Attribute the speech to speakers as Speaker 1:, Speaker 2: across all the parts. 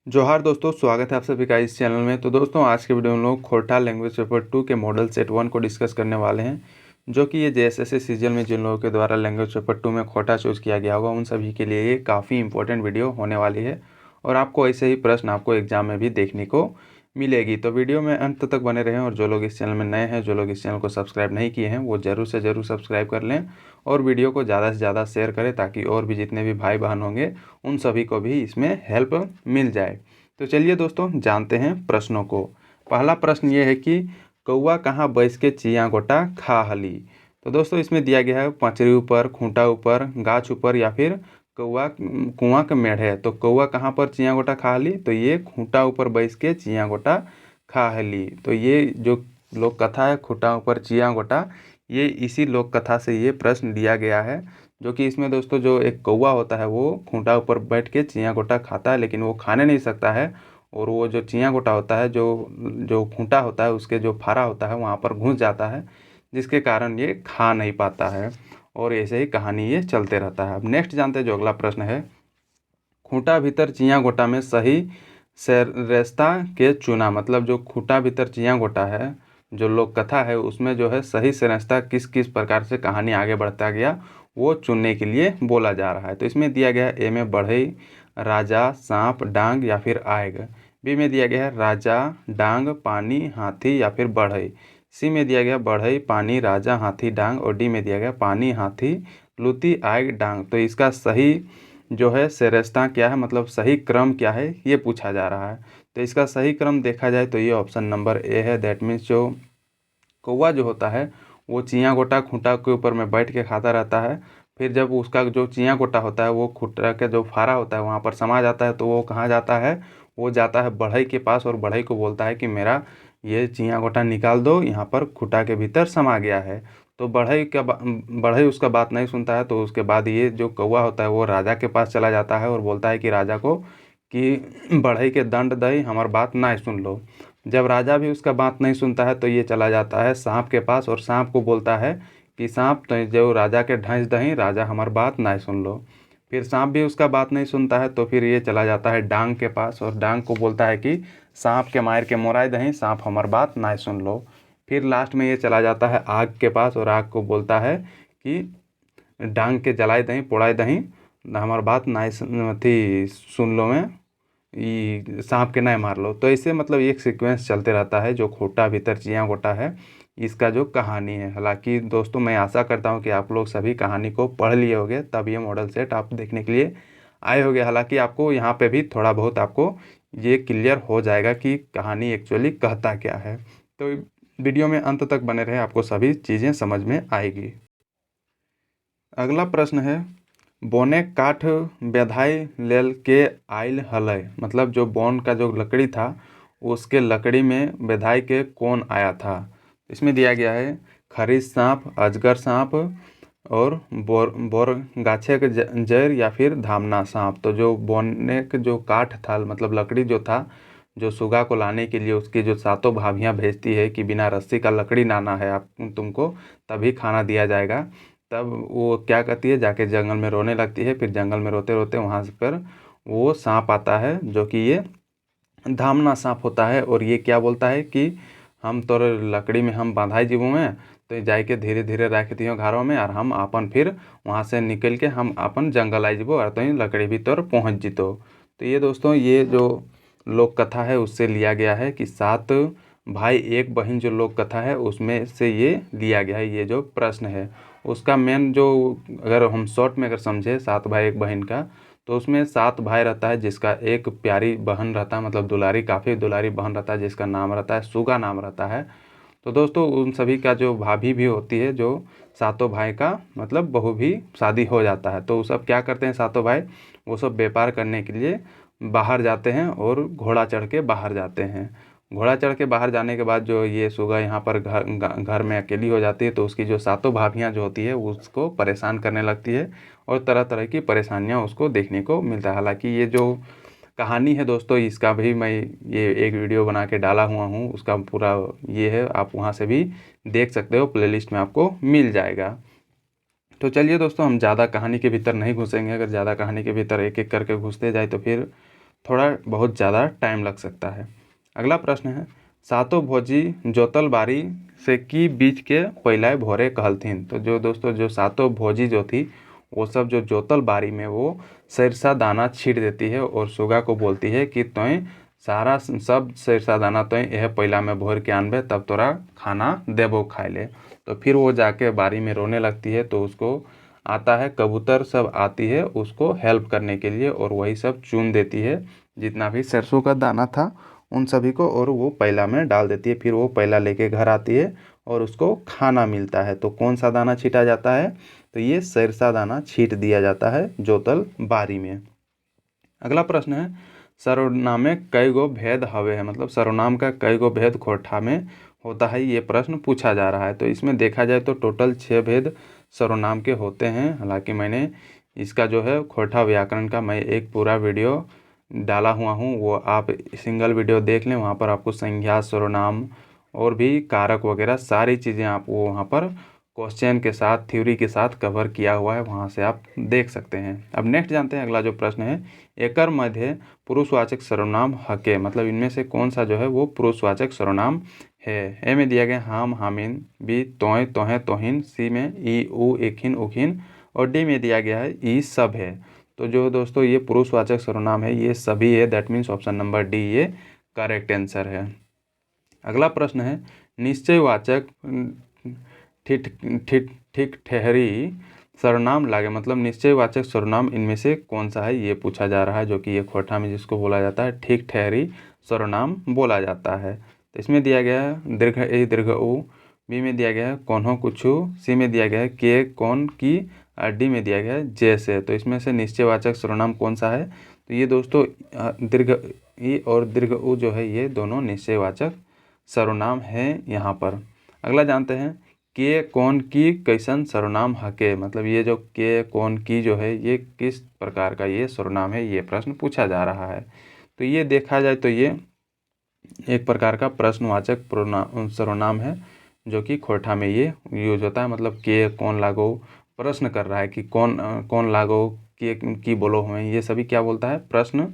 Speaker 1: जोहार दोस्तों, स्वागत है आप सभी का इस चैनल में। तो दोस्तों, आज के वीडियो में हम लोग खोटा लैंग्वेज पेपर 2 के मॉडल सेट 1 को डिस्कस करने वाले हैं, जो कि ये जेएसएससी सीजन में जिन लोगों के द्वारा लैंग्वेज पेपर 2 में खोटा चूज़ किया गया होगा उन सभी के लिए ये काफ़ी इंपॉर्टेंट वीडियो होने वाली है और आपको ऐसे ही प्रश्न आपको एग्जाम में भी देखने को मिलेगी। तो वीडियो में अंत तक बने रहें और जो लोग इस चैनल में नए हैं, जो लोग इस चैनल को सब्सक्राइब नहीं किए हैं, वो ज़रूर से ज़रूर सब्सक्राइब कर लें और वीडियो को ज़्यादा से ज़्यादा शेयर करें ताकि और भी जितने भी भाई बहन होंगे उन सभी को भी इसमें हेल्प मिल जाए। तो चलिए दोस्तों, जानते हैं प्रश्नों को। पहला प्रश्न ये है कि कौआ कहाँ बैस के चिया गोटा खा हली। तो दोस्तों, इसमें दिया गया है पचरी ऊपर, खूंटा ऊपर, गाछ ऊपर या फिर कौआ कुआं के मेढ़ है। तो कौआ कहाँ पर चिया गोटा खा हली, तो ये खूंटा ऊपर बैस के चिया गोटा खा हली। तो ये जो लोक कथा है खूंटा ऊपर चिया गोटा, ये इसी लोक कथा से ये प्रश्न दिया गया है, जो कि इसमें दोस्तों जो एक कौवा होता है वो खूंटा ऊपर बैठ के चिया गोटा खाता है, लेकिन वो खाने नहीं सकता है। और वो जो चिया गोटा होता है, जो जो खूंटा होता है, उसके जो फारा होता है वहाँ पर घुस जाता है, जिसके कारण ये खा नहीं पाता है। और ऐसे ही कहानी ये चलते रहता है। अब नेक्स्ट जानते हैं जो अगला प्रश्न है, खूंटा भीतर चिया गोटा में सही सरेस्ता के चुना। मतलब जो खूंटा भीतर चिया गोटा है, जो लोक कथा है, उसमें जो है सही सरेस्ता किस किस प्रकार से कहानी आगे बढ़ता गया वो चुनने के लिए बोला जा रहा है। तो इसमें दिया गया है ए में बढ़ई, राजा, सांप, डांग या फिर आएग। बी में दिया गया है राजा, डांग, पानी, हाथी या फिर बढ़ई। सी में दिया गया बढ़ई, पानी, राजा, हाथी, डांग। और डी में दिया गया पानी, हाथी, लुती, आएग, डांग। तो इसका सही जो है सेरेस्ता क्या है, मतलब सही क्रम क्या है, ये पूछा जा रहा है। तो इसका सही क्रम देखा जाए तो ये ऑप्शन नंबर ए है। दैट मीन्स जो कौवा जो होता है वो चिया गोटा खूंटा के ऊपर में बैठ के खाता रहता है। फिर जब उसका जो चिया गोटा होता है वो खूंटा का जो फारा होता है वहाँ पर समा जाता है, तो वो कहाँ जाता है, वो जाता है बढ़ई के पास और बढ़ई को बोलता है कि मेरा ये चिया गोटा निकाल दो, यहाँ पर खूंटा के भीतर समा गया है। तो बढ़ई उसका बात नहीं सुनता है। तो उसके बाद ये जो कौवा होता है वो राजा के पास चला जाता है और बोलता है कि राजा को कि बढ़ई के दंड दही, हमार बात ना सुन लो। जब राजा भी उसका बात नहीं सुनता है तो ये चला जाता है सांप के पास और सांप को बोलता है कि सांप तो जो राजा के ढंस दही, राजा हमार बात ना सुन लो। फिर सांप भी उसका बात नहीं सुनता है तो फिर ये चला जाता है डांग के पास और डांग को बोलता है कि सांप के मार के मोराय दही, सांप हमार बात ना सुन लो। फिर लास्ट में ये चला जाता है आग के पास और आग को बोलता है कि डांग के जलाए दही, पोड़ाए दही, हमार बात ना थी सुन लो, में ये सांप के ना मार लो। तो ऐसे मतलब एक सीक्वेंस चलते रहता है जो खोटा भीतर चिया गोटा है, इसका जो कहानी है। हालांकि दोस्तों, मैं आशा करता हूँ कि आप लोग सभी कहानी को पढ़ लिए होंगे, तब ये मॉडल सेट आप देखने के लिए आए होंगे। हालांकि आपको यहाँ पे भी थोड़ा बहुत आपको ये क्लियर हो जाएगा कि कहानी एक्चुअली कहता क्या है। तो वीडियो में अंत तक बने रहे, आपको सभी चीज़ें समझ में आएगी। अगला प्रश्न है, बोने काठ बेधाई लेल के आयल हलय। मतलब जो बोन का जो लकड़ी था उसके लकड़ी में बेधाई के कौन आया था। इसमें दिया गया है खरीद सांप, अजगर सांप और बोर गाछे के जड़ या फिर धामना सांप। तो जो बोने के जो काठ था, मतलब लकड़ी जो था, जो सुगा को लाने के लिए उसकी जो सातों भाभियाँ भेजती है कि बिना रस्सी का लकड़ी लाना है आप तुमको, तभी खाना दिया जाएगा। तब वो क्या करती है, जाके जंगल में रोने लगती है। फिर जंगल में रोते रोते वहाँ से पर वो सांप आता है, जो कि ये धामना सांप होता है। और ये क्या बोलता है कि हम तोर लकड़ी में हम बांधाई जीवों में, तो जाके धीरे धीरे रख दियो घरों में, और हम अपन फिर वहाँ से निकल के हम अपन जंगल आई जीवो और तो लकड़ी भी तोर पहुँच जीतो। तो ये दोस्तों, ये जो लोक कथा है उससे लिया गया है कि 7 भाई एक बहन जो लोक कथा है उसमें से ये लिया गया है। ये जो प्रश्न है उसका मेन जो, अगर हम शॉर्ट में अगर समझे 7 भाई एक बहन का, तो उसमें 7 भाई रहता है जिसका एक प्यारी बहन रहता है, मतलब दुलारी, काफ़ी दुलारी बहन रहता है जिसका नाम रहता है सुगा नाम रहता है। तो दोस्तों, उन सभी का जो भाभी भी होती है, जो सातों भाई का मतलब बहू भी शादी हो जाता है। तो वो सब क्या करते हैं सातों भाई, वो सब व्यापार करने के लिए बाहर जाते हैं और घोड़ा चढ़ के बाहर जाते हैं। घोड़ा चढ़ के बाहर जाने के बाद जो ये सुगा यहाँ पर घर में अकेली हो जाती है, तो उसकी जो सातों भाभियाँ जो होती है उसको परेशान करने लगती है और तरह तरह की परेशानियाँ उसको देखने को मिलता है। हालांकि ये जो कहानी है दोस्तों, इसका भी मैं ये एक वीडियो बना के डाला हुआ हूँ, उसका पूरा ये है, आप वहाँ से भी देख सकते हो, प्लेलिस्ट में आपको मिल जाएगा। तो चलिए दोस्तों, हम ज़्यादा कहानी के भीतर नहीं घुसेंगे। अगर ज़्यादा कहानी के भीतर एक एक करके घुसते जाए तो फिर थोड़ा बहुत ज़्यादा टाइम लग सकता है। अगला प्रश्न है, सातो भोजी जोतल बारी से की बीच के पहलाए भोरे कहलथिन। तो जो दोस्तों जो सातों भोजी जो थी वो सब जो जोतल बारी में वो सरसा दाना छीट देती है और सुगा को बोलती है कि तोय सारा सब सरसा दाना तोय यह पहला में भोर के आनबे तब तोरा खाना देबो खाए ले। तो फिर वो जाके बारी में रोने लगती है तो उसको आता है कबूतर सब आती है उसको हेल्प करने के लिए और वही सब चुन देती है जितना भी सरसों का दाना था उन सभी को और वो पैला में डाल देती है। फिर वो पैला लेके घर आती है और उसको खाना मिलता है। तो कौन सा दाना छीटा जाता है? तो ये सरसा दाना छीट दिया जाता है जोतल बारी में। अगला प्रश्न है, सर्वनाम में कई गो भेद हवे है, मतलब सर्वनाम का कई गो भेद खोरठा में होता है, ये प्रश्न पूछा जा रहा है। तो इसमें देखा जाए तो टोटल 6 भेद सर्वनाम के होते हैं। हालांकि मैंने इसका जो है खोरठा व्याकरण का मैं एक पूरा वीडियो डाला हुआ हूँ, वो आप सिंगल वीडियो देख लें। वहाँ पर आपको संज्ञा, सर्वनाम और भी कारक वगैरह सारी चीज़ें आप वो वहाँ पर क्वेश्चन के साथ थ्योरी के साथ कवर किया हुआ है, वहाँ से आप देख सकते हैं। अब नेक्स्ट जानते हैं अगला जो प्रश्न है, एकर मध्य पुरुषवाचक सर्वनाम हके, मतलब इनमें से कौन सा जो है वो पुरुषवाचक सर्वनाम है। ए में दिया गया हाम हामिन, बी तोय तोहें तोहिन, सी में ई उ एखिन उखिन और डी में दिया गया है ई सब है। तो जो दोस्तों ये पुरुषवाचक सर्वनाम है ये सभी है, that means option number D ये करेक्ट आंसर है। अगला प्रश्न है, निश्चयवाचक ठीक ठीक ठीक ठहरी सर्वनाम लागे, मतलब निश्चयवाचक सर्वनाम इनमें से कौन सा है ये पूछा जा रहा है, जो कि ये खोरठा में जिसको बोला जाता है ठीक ठहरी सर्वनाम बोला जाता है। तो इसमें दिया गया है दीर्घ ए दीर्घ उ, बी में दिया गया है कौन कुछू, सी में दिया गया है के कौन की और डी में दिया गया है जैसे। तो इसमें से निश्चयवाचक सर्वनाम कौन सा है? तो ये दोस्तों दीर्घ ई और दीर्घ उ जो है ये दोनों निश्चयवाचक सर्वनाम है यहाँ पर। अगला जानते हैं, के कौन की कैसन सर्वनाम हके, मतलब ये जो के कौन की जो है ये किस प्रकार का ये सर्वनाम है, ये प्रश्न पूछा जा रहा है। तो ये देखा जाए तो ये एक प्रकार का प्रश्नवाचक सर्वनाम है जो कि खोरठा में ये यूज होता है। मतलब के कौन लागो प्रश्न कर रहा है कि कौन लागो के की बोलो हमें, ये सभी क्या बोलता है प्रश्न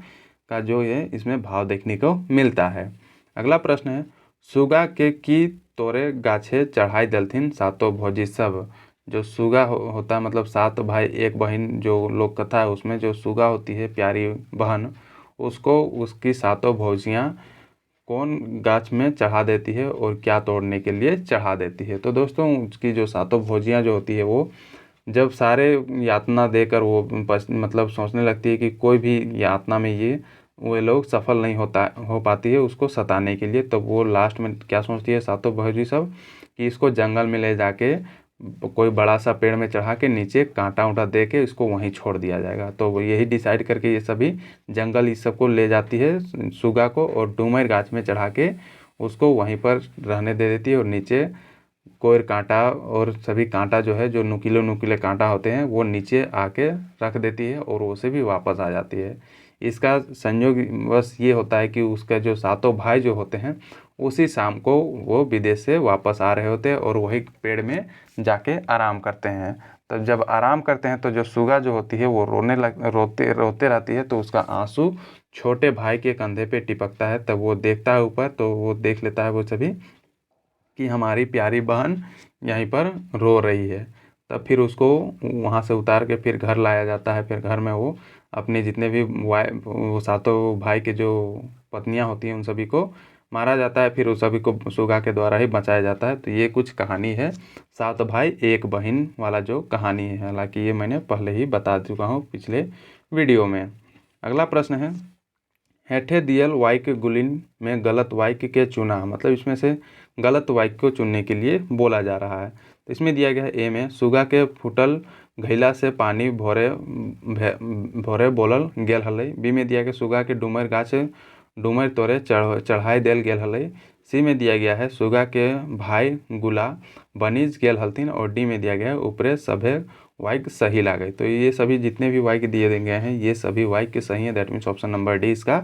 Speaker 1: का जो है इसमें भाव देखने को मिलता है। अगला प्रश्न है, सुगा के की तोरे गाछे चढ़ाई दलथिन सातों भौजी सब। जो सुगा होता है मतलब 7 भाई 1 बहन जो लोक कथा है उसमें जो सुगा होती है प्यारी बहन, उसको उसकी 7 भौजियाँ कौन गाछ में चढ़ा देती है और क्या तोड़ने के लिए चढ़ा देती है। तो दोस्तों उसकी जो 7 भौजियाँ जो होती है वो जब सारे यातना देकर वो मतलब सोचने लगती है कि कोई भी यातना में ये वे लोग सफल नहीं हो पाती है उसको सताने के लिए, तो वो लास्ट में क्या सोचती है 7 भौजी सब कि इसको जंगल में ले जाके कोई बड़ा सा पेड़ में चढ़ा के नीचे कांटा उंटा दे के इसको वहीं छोड़ दिया जाएगा। तो वो यही डिसाइड करके ये सभी जंगल इस सबको ले जाती है सुगा को और डूमर गाछ में चढ़ा के उसको वहीं पर रहने दे देती है और नीचे कोई कांटा और सभी कांटा जो है जो नुकीले नुकीले कांटा होते हैं वो नीचे आके रख देती है और वो से भी वापस आ जाती है। इसका संयोग बस ये होता है कि उसका जो 7 भाई जो होते हैं उसी शाम को वो विदेश से वापस आ रहे होते हैं और वही पेड़ में जाके आराम करते हैं। तब जब आराम करते हैं तो जो सुगा जो होती है वो रोते रहती है, तो उसका आंसू छोटे भाई के कंधे पे टिपकता है। तब वो देखता है ऊपर तो वो देख लेता है वो सभी कि हमारी प्यारी बहन यहीं पर रो रही है। तब फिर उसको वहाँ से उतार के फिर घर लाया जाता है। फिर घर में वो अपने जितने भी वो 7 भाई के जो पत्नियां होती हैं उन सभी को मारा जाता है, फिर उस सभी को सुगा के द्वारा ही बचाया जाता है। तो ये कुछ कहानी है 7 भाई 1 बहन वाला जो कहानी है, हालांकि ये मैंने पहले ही बता चुका हूँ पिछले वीडियो में। अगला प्रश्न है, हेठे दियल वाक्य गुलिन में गलत वाक्य के चुना, मतलब इसमें से गलत वाक्य को चुनने के लिए बोला जा रहा है। तो इसमें दिया गया है ए में सुगा के फूटल घैला से पानी भोरे बोलल गेल हलै। बी में दिया गया सुगा के डूमर गाछ डूमर तोरे चढ़ाई देल गेल हलै। सी में दिया गया है सुगा के भाई गुला बनीज गेल हलथिन और डी में दिया गया है ऊपरे सभे वाक्य सही लागे। तो ये सभी जितने भी वाक्य दिए गए हैं ये सभी वाक्य सही है, that means option number D इसका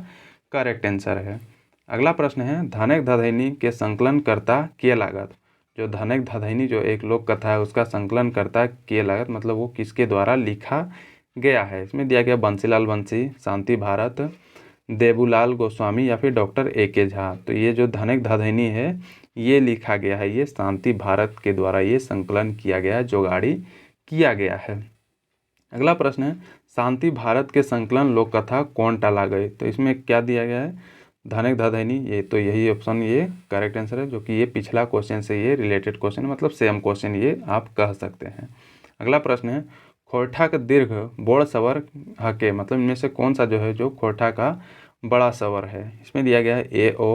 Speaker 1: करेक्ट आंसर है। अगला प्रश्न है, धनक धधैनी के संकलन करता के लागत। जो धनक धधैनी जो एक लोक कथा है उसका संकलन करता के लागत, मतलब वो किसके द्वारा लिखा गया है। इसमें दिया गया बंसीलाल बंसी, शांति भारत, देबूलाल गोस्वामी या फिर डॉक्टर A.K. झा। तो ये जो धनिक धधैनी है ये लिखा गया है, ये शांति भारत के द्वारा ये संकलन किया गया है, जोगाड़ी किया गया है। अगला प्रश्न है, शांति भारत के संकलन लोक कथा कौन टाला गए। तो इसमें क्या दिया गया है, धनिक धधैनी। ये तो यही ऑप्शन ये करेक्ट आंसर है, जो कि ये पिछला क्वेश्चन से ये रिलेटेड क्वेश्चन, मतलब सेम क्वेश्चन ये आप कह सकते हैं। अगला प्रश्न है, खोरठा का दीर्घ बोड़ सवर हके, मतलब इनमें से कौन सा जो है जो खोरठा का बड़ा सवर है। इसमें दिया गया है A O,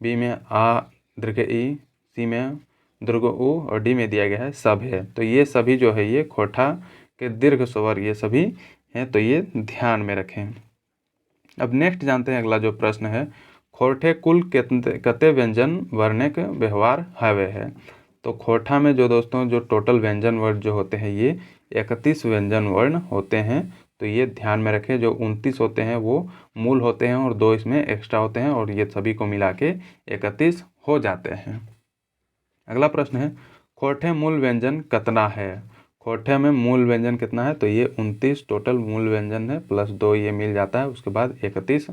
Speaker 1: B में आ दीर्घ ई, सी में दीर्घ उ और डी में दिया गया है सब है। तो ये सभी जो है ये खोरठा के दीर्घ स्वर ये सभी हैं, तो ये ध्यान में रखें। अब नेक्स्ट जानते हैं अगला जो प्रश्न है, खोरठे कुल कते व्यंजन वर्णिक व्यवहार हवे है। तो खोरठा में जो दोस्तों जो टोटल व्यंजन वर्ण जो होते हैं ये 31 व्यंजन वर्ण होते हैं। तो ये ध्यान में रखें, जो 29 होते हैं वो मूल होते हैं और 2 इसमें एक्स्ट्रा होते हैं, और ये सभी को मिला के 31 हो जाते हैं। अगला प्रश्न है, खोरठे मूल व्यंजन कितना है। खोरठे में मूल व्यंजन कितना है, तो ये 29 टोटल मूल व्यंजन है, प्लस 2 ये मिल जाता है, उसके बाद 31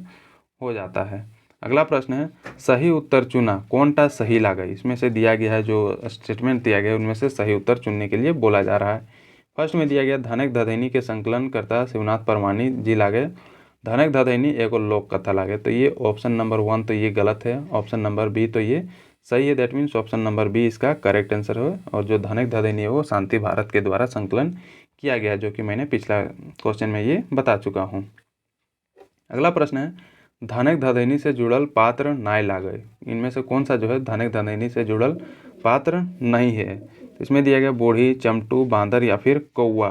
Speaker 1: हो जाता है। अगला प्रश्न है, सही उत्तर चुना कौनटा सही लागे। इसमें से दिया गया है जो स्टेटमेंट दिया गया है उनमें से सही उत्तर चुनने के लिए बोला जा रहा है। फर्स्ट में दिया गया, धनिक धधैनी के संकलन करता शिवनाथ परमानी जी लागे। धनिक धधैनी एगो लोक कथा लागे। तो ये ऑप्शन नंबर 1 तो ये गलत है, ऑप्शन नंबर बी तो ये सही है। That means option number B इसका करेक्ट आंसर है, और जो धनिक धधैनी है वो शांति भारत के द्वारा संकलन किया गया है, जो कि मैंने पिछला क्वेश्चन में ये बता चुका हूँ। अगला प्रश्न है, धनिक धधैनी से जुड़ल पात्र नाय लागे। इनमें से कौन सा जो है धनिक धधैनी से जुड़ल पात्र नहीं है। तो इसमें दिया गया बूढ़ी, चमटू, बांदर या फिर कौआ।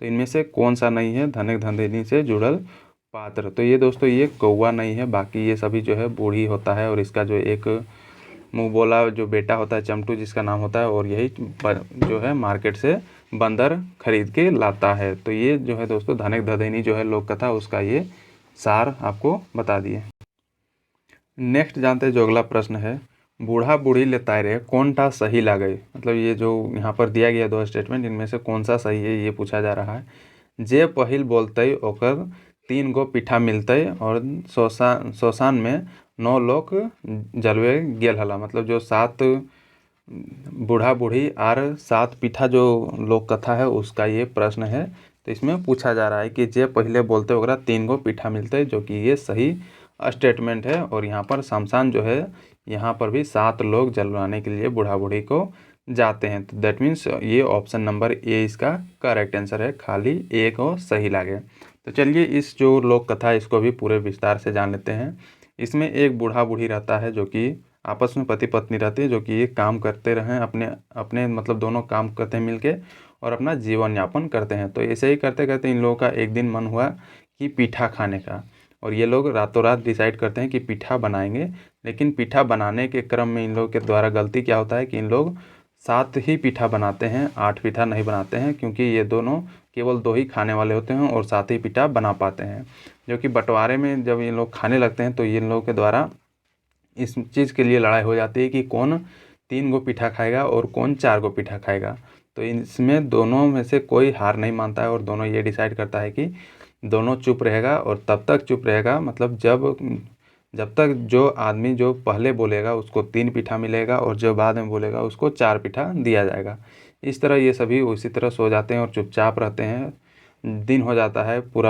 Speaker 1: तो इनमें से कौन सा नहीं है धनिक धधैनी से जुड़ल पात्र। तो ये दोस्तों ये कौआ नहीं है, बाकी ये सभी जो है बूढ़ी होता है, और इसका जो एक मुँह बोला जो बेटा होता है चमटू जिसका नाम होता है, और यही जो है मार्केट से बंदर खरीद के लाता है। तो ये जो है दोस्तों धनिक धधैनी जो है लोक कथा उसका ये सार आपको बता दिए। नेक्स्ट जानते हैं जो अगला प्रश्न है, बूढ़ा बूढ़ी लेताए रे कौनटा सही लागे। मतलब ये जो यहाँ पर दिया गया 2 स्टेटमेंट, इनमें से कौन सा सही है ये पूछा जा रहा है। जे पहिल बोलते ओकर 3 गो पीठा मिलते और शोशान में 9 लोग जलवे गेल हला। मतलब जो 7 बूढ़ा बूढ़ी और 7 पीठा जो लोक कथा है उसका ये प्रश्न है। तो इसमें पूछा जा रहा है कि जे पहले बोलते ओकरा 3 गो पीठा मिलते, जो कि ये सही स्टेटमेंट है। और यहाँ पर शमशान जो है यहाँ पर भी 7 लोग जलवाने के लिए बूढ़ा बूढ़ी को जाते हैं। तो दैट मीन्स ये ऑप्शन नंबर ए इसका करेक्ट आंसर है, खाली ए को सही लागे। तो चलिए इस जो लोक कथा है इसको भी पूरे विस्तार से जान लेते हैं। इसमें एक बूढ़ा बूढ़ी रहता है जो कि आपस में पति पत्नी रहते हैं, जो कि ये काम करते रहें अपने अपने मतलब दोनों काम करते हैं मिलके और अपना जीवन यापन करते हैं। तो ऐसे ही करते करते इन लोगों का एक दिन मन हुआ कि पीठा खाने का, और ये लोग रातों रात डिसाइड करते हैं कि पीठा बनाएंगे। लेकिन पीठा बनाने के क्रम में इन लोगों के द्वारा गलती क्या होता है कि इन लोग 7 ही पीठा बनाते हैं, 8 पीठा नहीं बनाते हैं, क्योंकि ये दोनों केवल 2 ही खाने वाले होते हैं और 7 ही पीठा बना पाते हैं। जो कि बंटवारे में जब ये लोग खाने लगते हैं तो इन लोगों के द्वारा इस चीज़ के लिए लड़ाई हो जाती है कि कौन 3 गो पीठा खाएगा और कौन 4 गो पीठा खाएगा। तो इसमें दोनों में से कोई हार नहीं मानता है, और दोनों ये डिसाइड करता है कि दोनों चुप रहेगा, और तब तक चुप रहेगा मतलब जब तक जो आदमी जो पहले बोलेगा उसको 3 पीठा मिलेगा, और जो बाद में बोलेगा उसको 4 पीठा दिया जाएगा। इस तरह ये सभी उसी तरह सो जाते हैं और चुपचाप रहते हैं। दिन हो जाता है, पूरा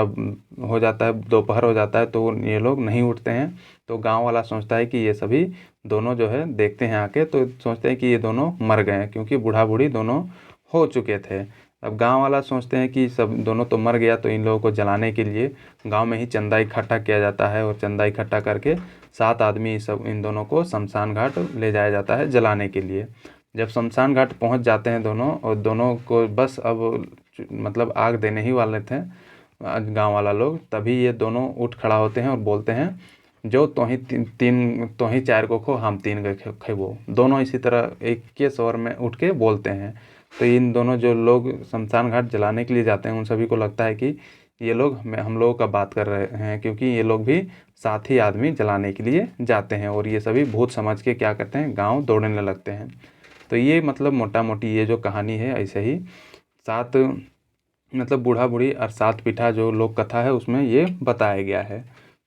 Speaker 1: हो जाता है, दोपहर हो जाता है, तो ये लोग नहीं उठते हैं। तो गांव वाला सोचता है कि ये सभी दोनों जो है देखते हैं आके, तो सोचते हैं कि ये दोनों मर गए हैं, क्योंकि बूढ़ा बूढ़ी दोनों हो चुके थे। अब गांव वाला सोचते हैं कि सब दोनों तो मर गया, तो इन लोगों को जलाने के लिए गांव में ही चंदा इकट्ठा किया जाता है, और चंदा इकट्ठा करके 7 आदमी सब इन दोनों को शमशान घाट ले जाया जाता है जलाने के लिए। जब शमशान घाट पहुंच जाते हैं दोनों, और दोनों को बस अब मतलब आग देने ही वाले थे गांव वाला लोग, तभी ये दोनों उठ खड़ा होते हैं और बोलते हैं, जो तो ही 4 को खो, हम 3 के खेबो। दोनों इसी तरह एक के स्वर में उठ के बोलते हैं। तो इन दोनों जो लोग शमशान घाट जलाने के लिए जाते हैं उन सभी को लगता है कि ये लोग हम लोगों का बात कर रहे हैं, क्योंकि ये लोग भी 7 ही आदमी जलाने के लिए जाते हैं, और ये सभी भूत समझ के क्या करते हैं, गाँव दौड़ने लगते हैं। तो ये मतलब मोटा मोटी ये जो कहानी है ऐसे ही 7 मतलब बूढ़ा बूढ़ी और 7 पीठा जो लोक कथा है उसमें ये बताया गया है।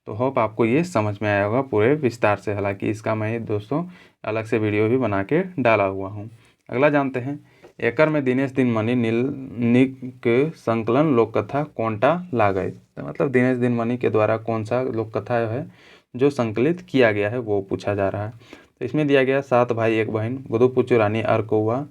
Speaker 1: तो होप आपको ये समझ में आया होगा पूरे विस्तार से। हालांकि इसका मैं दोस्तों अलग से वीडियो भी बना के डाला हुआ हूँ। अगला जानते हैं, एकर में दिनेश दिनमणि नीलनिक संकलन लोक कथा कोंटा लागय। तो मतलब दिनेश दिनमणि के द्वारा कौन सा लोक कथा है जो संकलित किया गया है वो पूछा जा रहा है। तो इसमें दिया गया 7 भाई 1 बहन, बुधु पुचु रानी और कौआ।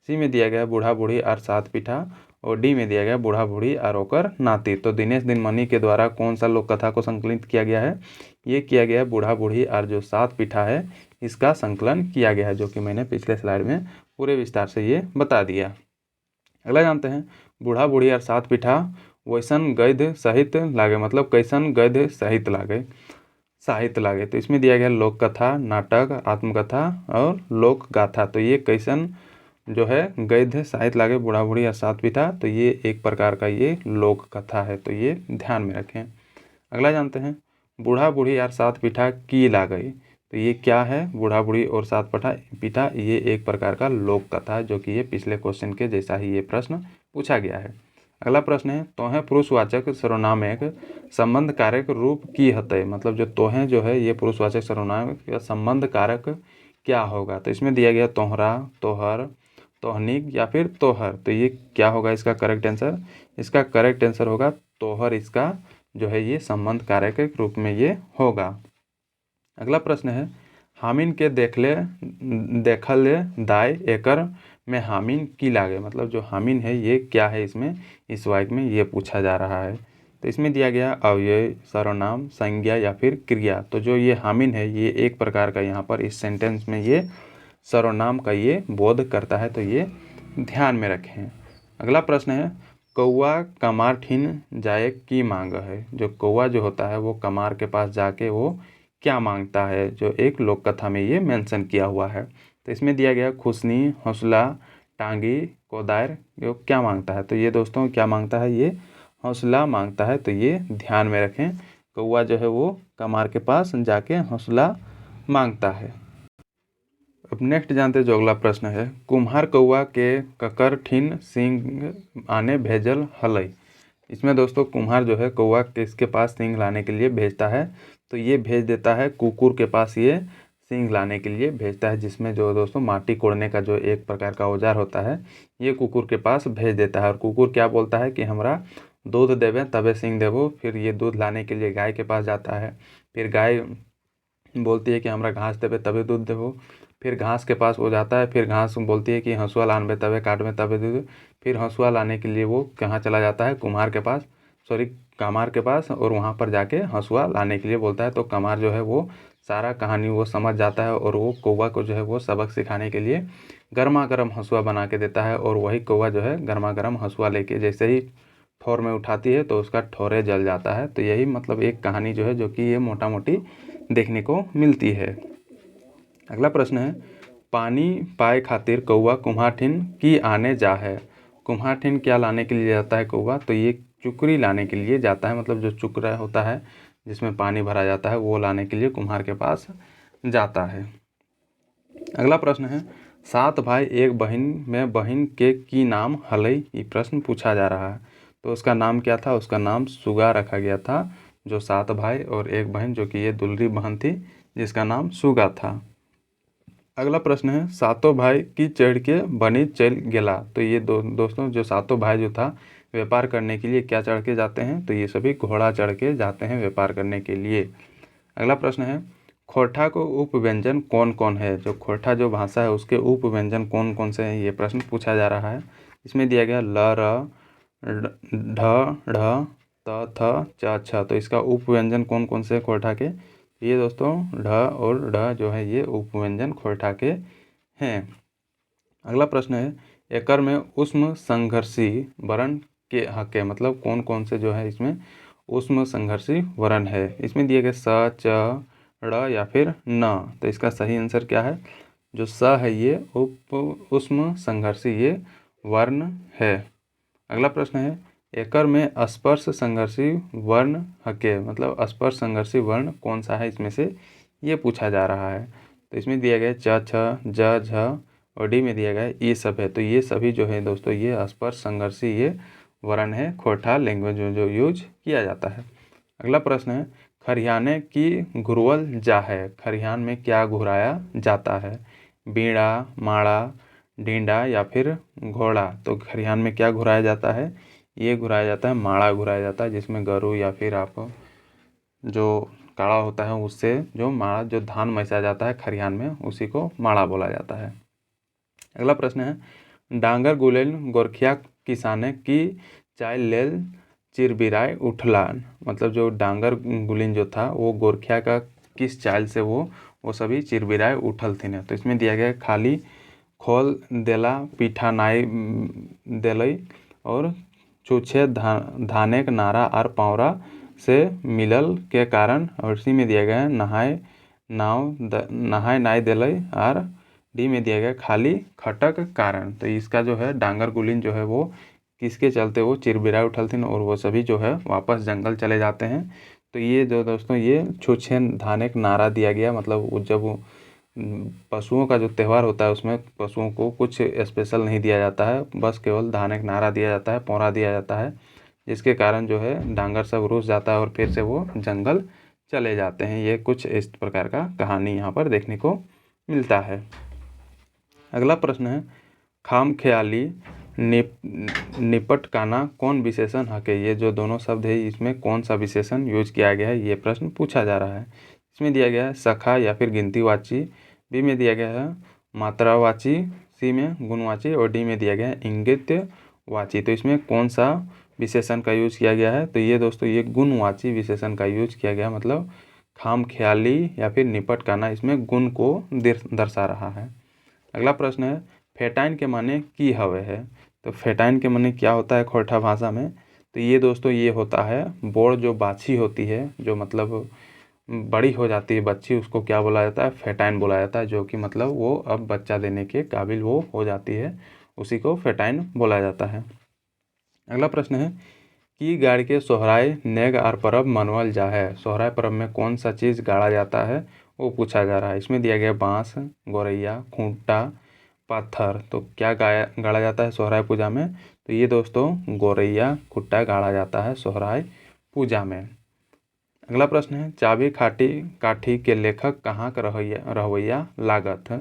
Speaker 1: सी में दिया गया बूढ़ा बूढ़ी और 7 पीठा, और डी में दिया गया बूढ़ा बूढ़ी और ओकर नाती। तो दिनेश दिनमणि के द्वारा कौन सा लोक कथा को संकलित किया गया है? ये किया गया बूढ़ा बूढ़ी और जो 7 पीठा है इसका संकलन किया गया है, जो कि मैंने पिछले स्लाइड में पूरे विस्तार से ये बता दिया। अगला जानते हैं, बूढ़ा बूढ़ी और 7 पीठा वैसन गद्य सहित लागे। मतलब कैसन गद्य सहित लागे, साहित्य लागे। तो इसमें दिया गया लोक कथा, नाटक, आत्मकथा और लोक गाथा। तो ये कैसन जो है गद्य साहित्य लागे बूढ़ा बूढ़ी और 7 पीठा, तो ये एक प्रकार का ये लोक कथा है, तो ये ध्यान में रखें। अगला जानते हैं, बूढ़ा बूढ़ी और 7 पीठा की लागई। तो ये क्या है? बूढ़ा बूढ़ी और 7 पीठा ये एक प्रकार का लोक कथा है, जो कि ये पिछले क्वेश्चन के जैसा ही ये प्रश्न पूछा गया है। अगला प्रश्न है, तोहें पुरुषवाचक सर्वनाम एक संबंध कारक रूप की हतय। मतलब जो तोहें जो है ये पुरुषवाचक सर्वनाम का संबंध कारक क्या होगा? तो इसमें दिया गया तोहरा, तोहर, तोहनिक या फिर तोहर। तो ये क्या होगा इसका करेक्ट आंसर? इसका करेक्ट आंसर होगा तोहर, इसका जो है ये संबंध कारक के रूप में ये होगा। अगला प्रश्न है, हामिन के देखले दाय एकर में हामिन की लागे। मतलब जो हामिन है ये क्या है इसमें, इस वाक्य में ये पूछा जा रहा है। तो इसमें दिया गया अव्यय, सर्वनाम, संज्ञा या फिर क्रिया। तो जो ये हामिन है ये एक प्रकार का यहाँ पर इस सेंटेंस में ये सर्वनाम का ये बोध करता है, तो ये ध्यान में रखें। अगला प्रश्न है, कौआ कमार ठिन जाए की मांग है। जो कौआ जो होता है वो कमार के पास जाके वो क्या मांगता है, जो एक लोक कथा में ये मेंशन किया हुआ है। तो इसमें दिया गया खुशनी, हौसला, टांगी, कोदार, जो क्या मांगता है? तो ये दोस्तों क्या मांगता है? ये हौसला मांगता है, तो ये ध्यान में रखें। कौआ जो है वो कमार के पास जाके हौसला मांगता है। अब नेक्स्ट जानते हैं जो अगला प्रश्न है, कुम्हार कौआ के ककर ठिन सिंह आने भेजल हलई। इसमें दोस्तों कुम्हार जो है कौआ किसके पास सिंह लाने के लिए भेजता है? तो ये भेज देता है कुकुर के पास, ये सिंह लाने के लिए भेजता है, जिसमें जो दोस्तों माटी कोड़ने का जो एक प्रकार का औजार होता है ये कुकुर के पास भेज देता है। और कुकुर क्या बोलता है कि हमरा दूध देवे तबे सिंह देवो। फिर ये दूध लाने के लिए गाय के पास जाता है, फिर गाय बोलती है कि हमरा घास देवे तबे दूध देवो। फिर घास के पास वो जाता है, फिर घास बोलती है कि हंसुआ लानबे तबे काटबे तबे दूध। फिर हंसुआ लाने के लिए वो कहाँ चला जाता है? कुम्हार के पास, सॉरी कमार के पास, और वहाँ पर जाके हंसुआ लाने के लिए बोलता है। तो कमार जो है वो सारा कहानी वो समझ जाता है, और वो कौवा को जो है वो सबक सिखाने के लिए गर्मा गर्म हंसुआ बना के देता है। और वही कौवा जो है गर्मा गर्म हंसुआ लेके जैसे ही ठोर में उठाती है तो उसका ठोरे जल जाता है। तो यही मतलब एक कहानी जो है जो कि ये मोटा मोटी देखने को मिलती है। अगला प्रश्न है, पानी पाए खातिर कौआ कुम्हारठिन की आने जा है। कुम्हारठिन क्या लाने के लिए जाता है कौआ? तो ये चुकरी लाने के लिए जाता है। मतलब जो चुकरा होता है जिसमें पानी भरा जाता है वो लाने के लिए कुम्हार के पास जाता है। अगला प्रश्न है, 7 भाई 1 बहन में बहन के की नाम हलई। ये प्रश्न पूछा जा रहा है। तो उसका नाम क्या था? उसका नाम सुगा रखा गया था। जो 7 भाई और 1 बहन, जो कि ये दुलरी बहन थी जिसका नाम सुगा था। अगला प्रश्न है, सातों भाई की चढ़ के बनी चल गेला। तो ये दोस्तों जो सातों भाई जो था व्यापार करने के लिए क्या चढ़ के जाते हैं? तो ये सभी घोड़ा चढ़ के जाते हैं व्यापार करने के लिए। अगला प्रश्न है, खोरठा को उप व्यंजन कौन कौन है? जो खोरठा जो भाषा है उसके उप व्यंजन कौन कौन से हैं ये प्रश्न पूछा जा रहा है। इसमें दिया गया ल, र, ढ, ढ, त, थ, च, छ। तो इसका उप व्यंजन कौन कौन से खोरठा के? ये दोस्तों ढ और ढ जो है ये उपव्यंजन खोरठा के हैं। अगला प्रश्न है, एकर में उष्म संघर्षी वर्ण के हक। मतलब कौन कौन से जो है इसमें उष्म संघर्षी वर्ण है? इसमें दिए गए स, च, ड़ या फिर न। तो इसका सही आंसर क्या है? जो स है ये उष्म संघर्षी ये वर्ण है। अगला प्रश्न है, एकर में स्पर्श संघर्षी वर्ण हके। मतलब स्पर्श संघर्षी वर्ण कौन सा है इसमें से ये पूछा जा रहा है। तो इसमें दिया गया च, छ, ज, झ और डी में दिया गया ये सब है। तो ये सभी जो है दोस्तों ये स्पर्श संघर्षी ये वर्ण है खोरठा लैंग्वेज में जो यूज किया जाता है। अगला प्रश्न है, खरियाने की घुरवल जा है। खरियान में क्या घुराया जाता है? बीड़ा, माड़ा, डींडा या फिर घोड़ा। तो खरियान में क्या घुराया जाता है? ये घुराया जाता है, माड़ा घुराया जाता है, जिसमें गरू या फिर आप जो काड़ा होता है उससे जो माड़ा जो धान मैसा जाता है खरियान में, उसी को माड़ा बोला जाता है। अगला प्रश्न है, डांगर गुलेल गोरखिया किसाने की चाय लेल चिरबिराय उठलान। मतलब जो डांगर गुलिन जो था वो गोरखिया का किस चाल से वो सभी चिरबिराय उठल थी। तो इसमें दिया गया खाली खोल देला, पीठा नाई देलई और छूछे धानेक नारा और पावरा से मिलल के कारण। और सी में दिया गया है नहाय नाई देलई और डी में दिया गया खाली खटक कारण। तो इसका जो है डांगर गुलिन जो है वो किसके चलते वो चिरबिराय उठल थी और वो सभी जो है वापस जंगल चले जाते हैं। तो ये जो दोस्तों ये छूछे धानेक नारा दिया गया, मतलब जब पशुओं का जो त्यौहार होता है उसमें पशुओं को कुछ स्पेशल नहीं दिया जाता है, बस केवल धान एक नारा दिया जाता है, पौरा दिया जाता है, जिसके कारण जो है डांगर सब रुस जाता है और फिर से वो जंगल चले जाते हैं। ये कुछ इस प्रकार का कहानी यहाँ पर देखने को मिलता है। अगला प्रश्न है, खाम ख्याली निपटकाना कौन विशेषण हके। ये जो दोनों शब्द है इसमें कौन सा विशेषण यूज किया गया है, ये प्रश्न पूछा जा रहा है। इसमें दिया गया है सखा या फिर गिनतीवाची, बी में दिया गया है मात्रावाची, सी में गुणवाची और डी में दिया गया है इंगितवाची। तो इसमें कौन सा विशेषण का यूज किया गया है? तो ये दोस्तों ये गुणवाची विशेषण का यूज किया गया, मतलब खाम ख्याली या फिर निपटकाना इसमें गुण को दर्शा रहा है। अगला प्रश्न है, फेटाइन के माने की हवे है। तो फेटाइन के माने क्या होता है खोरठा भाषा में? तो ये दोस्तों ये होता है बोड़ जो बाछी होती है, जो मतलब बड़ी हो जाती है बच्ची, उसको क्या बोला जाता है? फेटाइन बोला जाता है, जो कि मतलब वो अब बच्चा देने के काबिल वो हो जाती है, उसी को फेटाइन बोला जाता है। अगला प्रश्न है, कि गाड़ के सोहराय नेग आर परब मनवल जा है। सोहराय परब में कौन सा चीज़ गाड़ा जाता है वो पूछा जा रहा है। इसमें दिया गया बाँस, गोरैया, खूंटा, पत्थर। तो क्या गाड़ा जाता है सोहराय पूजा में? तो ये दोस्तों गोरैया खुट्टा गाड़ा जाता है सोहराय पूजा में। अगला प्रश्न है, चाबी खाटी काठी के लेखक कहाँ का रहवैया लागत,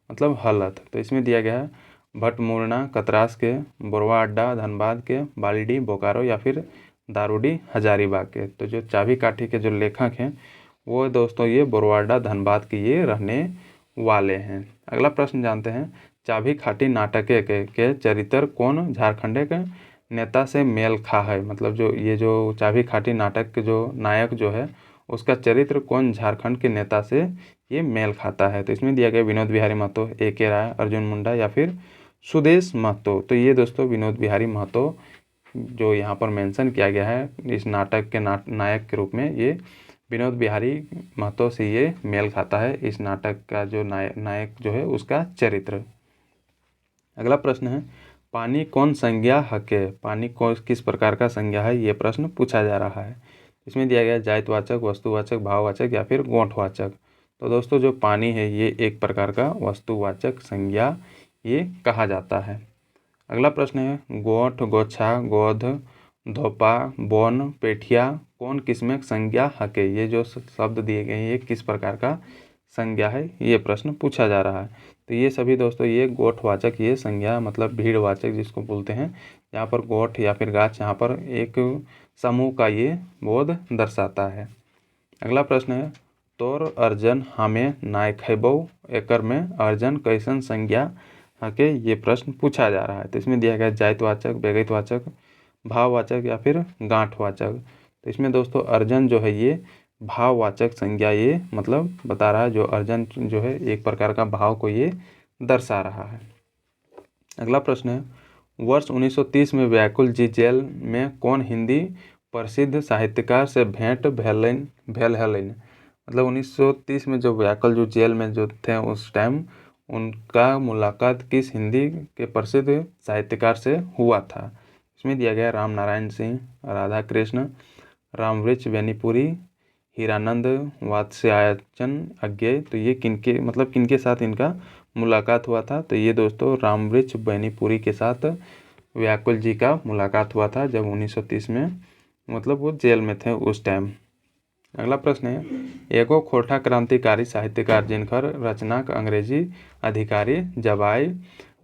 Speaker 1: मतलब हलत। तो इसमें दिया गया है भटमुरना कतरास के, बोरवा अड्डा धनबाद के, बालीडीह बोकारो या फिर दारूडी हजारीबाग के। तो जो चाबी काठी के जो लेखक हैं वो दोस्तों ये बोरवा अड्डा धनबाद के ये रहने वाले हैं। अगला प्रश्न जानते हैं, चाबी खाटी नाटक के चरित्र कौन झारखंड के नेता से मेल खा है। मतलब जो ये जो चाबी खाटी नाटक के जो नायक जो है उसका चरित्र कौन झारखंड के नेता से ये मेल खाता है। तो इसमें दिया गया विनोद बिहारी महतो, A.K. राय, अर्जुन मुंडा या फिर सुदेश महतो। तो ये दोस्तों विनोद बिहारी महतो जो यहाँ पर मेंशन किया गया है इस नाटक के नायक के रूप में, ये विनोद बिहारी महतो से ये मेल खाता है इस नाटक का जो नायक जो है उसका चरित्र। अगला प्रश्न है, पानी कौन संज्ञा हके। पानी कौन किस प्रकार का संज्ञा है, ये प्रश्न पूछा जा रहा है। इसमें दिया गया जायतवाचक, वस्तुवाचक, भाववाचक या फिर गोठवाचक। तो दोस्तों जो पानी है ये एक प्रकार का वस्तुवाचक संज्ञा ये कहा जाता है। अगला प्रश्न है, गोठ, गोछा, गोध, धोपा, बोन, पेठिया कौन किस्में संज्ञा हके। ये जो शब्द दिए गए हैं ये किस प्रकार का संज्ञा है, ये प्रश्न पूछा जा रहा है। तो ये सभी दोस्तों ये गोठवाचक ये संज्ञा मतलब भीड़वाचक जिसको बोलते हैं, यहाँ पर गोठ या फिर गाछ यहाँ पर एक समूह का ये बोध दर्शाता है। अगला प्रश्न है, तोर अर्जन हमें नाय खैबौ एकर में अर्जन कैसन संज्ञा हके, ये प्रश्न पूछा जा रहा है। तो इसमें दिया गया जायतवाचक, बेगैतवाचक, भाववाचक या फिर गांठवाचक। तो इसमें दोस्तों अर्जन जो है ये भाववाचक संज्ञा ये मतलब बता रहा है, जो अर्जन जो है एक प्रकार का भाव को ये दर्शा रहा है। अगला प्रश्न है, वर्ष 1930 में व्याकुल जी जेल में कौन हिंदी प्रसिद्ध साहित्यकार से भेंट भेल हलन। मतलब 1930 में जो व्याकुल जो जेल में जो थे उस टाइम उनका मुलाकात किस हिंदी के प्रसिद्ध साहित्यकार से हुआ था। इसमें दिया गया राम नारायण सिंह, राधा कृष्ण, रामवृक्ष बेनीपुरी, हीरानंद वात्स्यायन अज्ञेय। तो ये किनके मतलब किनके साथ इनका मुलाकात हुआ था? तो ये दोस्तों रामवृक्ष बेनीपुरी के साथ व्याकुल जी का मुलाकात हुआ था जब 1930 में मतलब वो जेल में थे उस टाइम। अगला प्रश्न है, एगो खोटा क्रांतिकारी साहित्यकार जिनकर रचनाक अंग्रेजी अधिकारी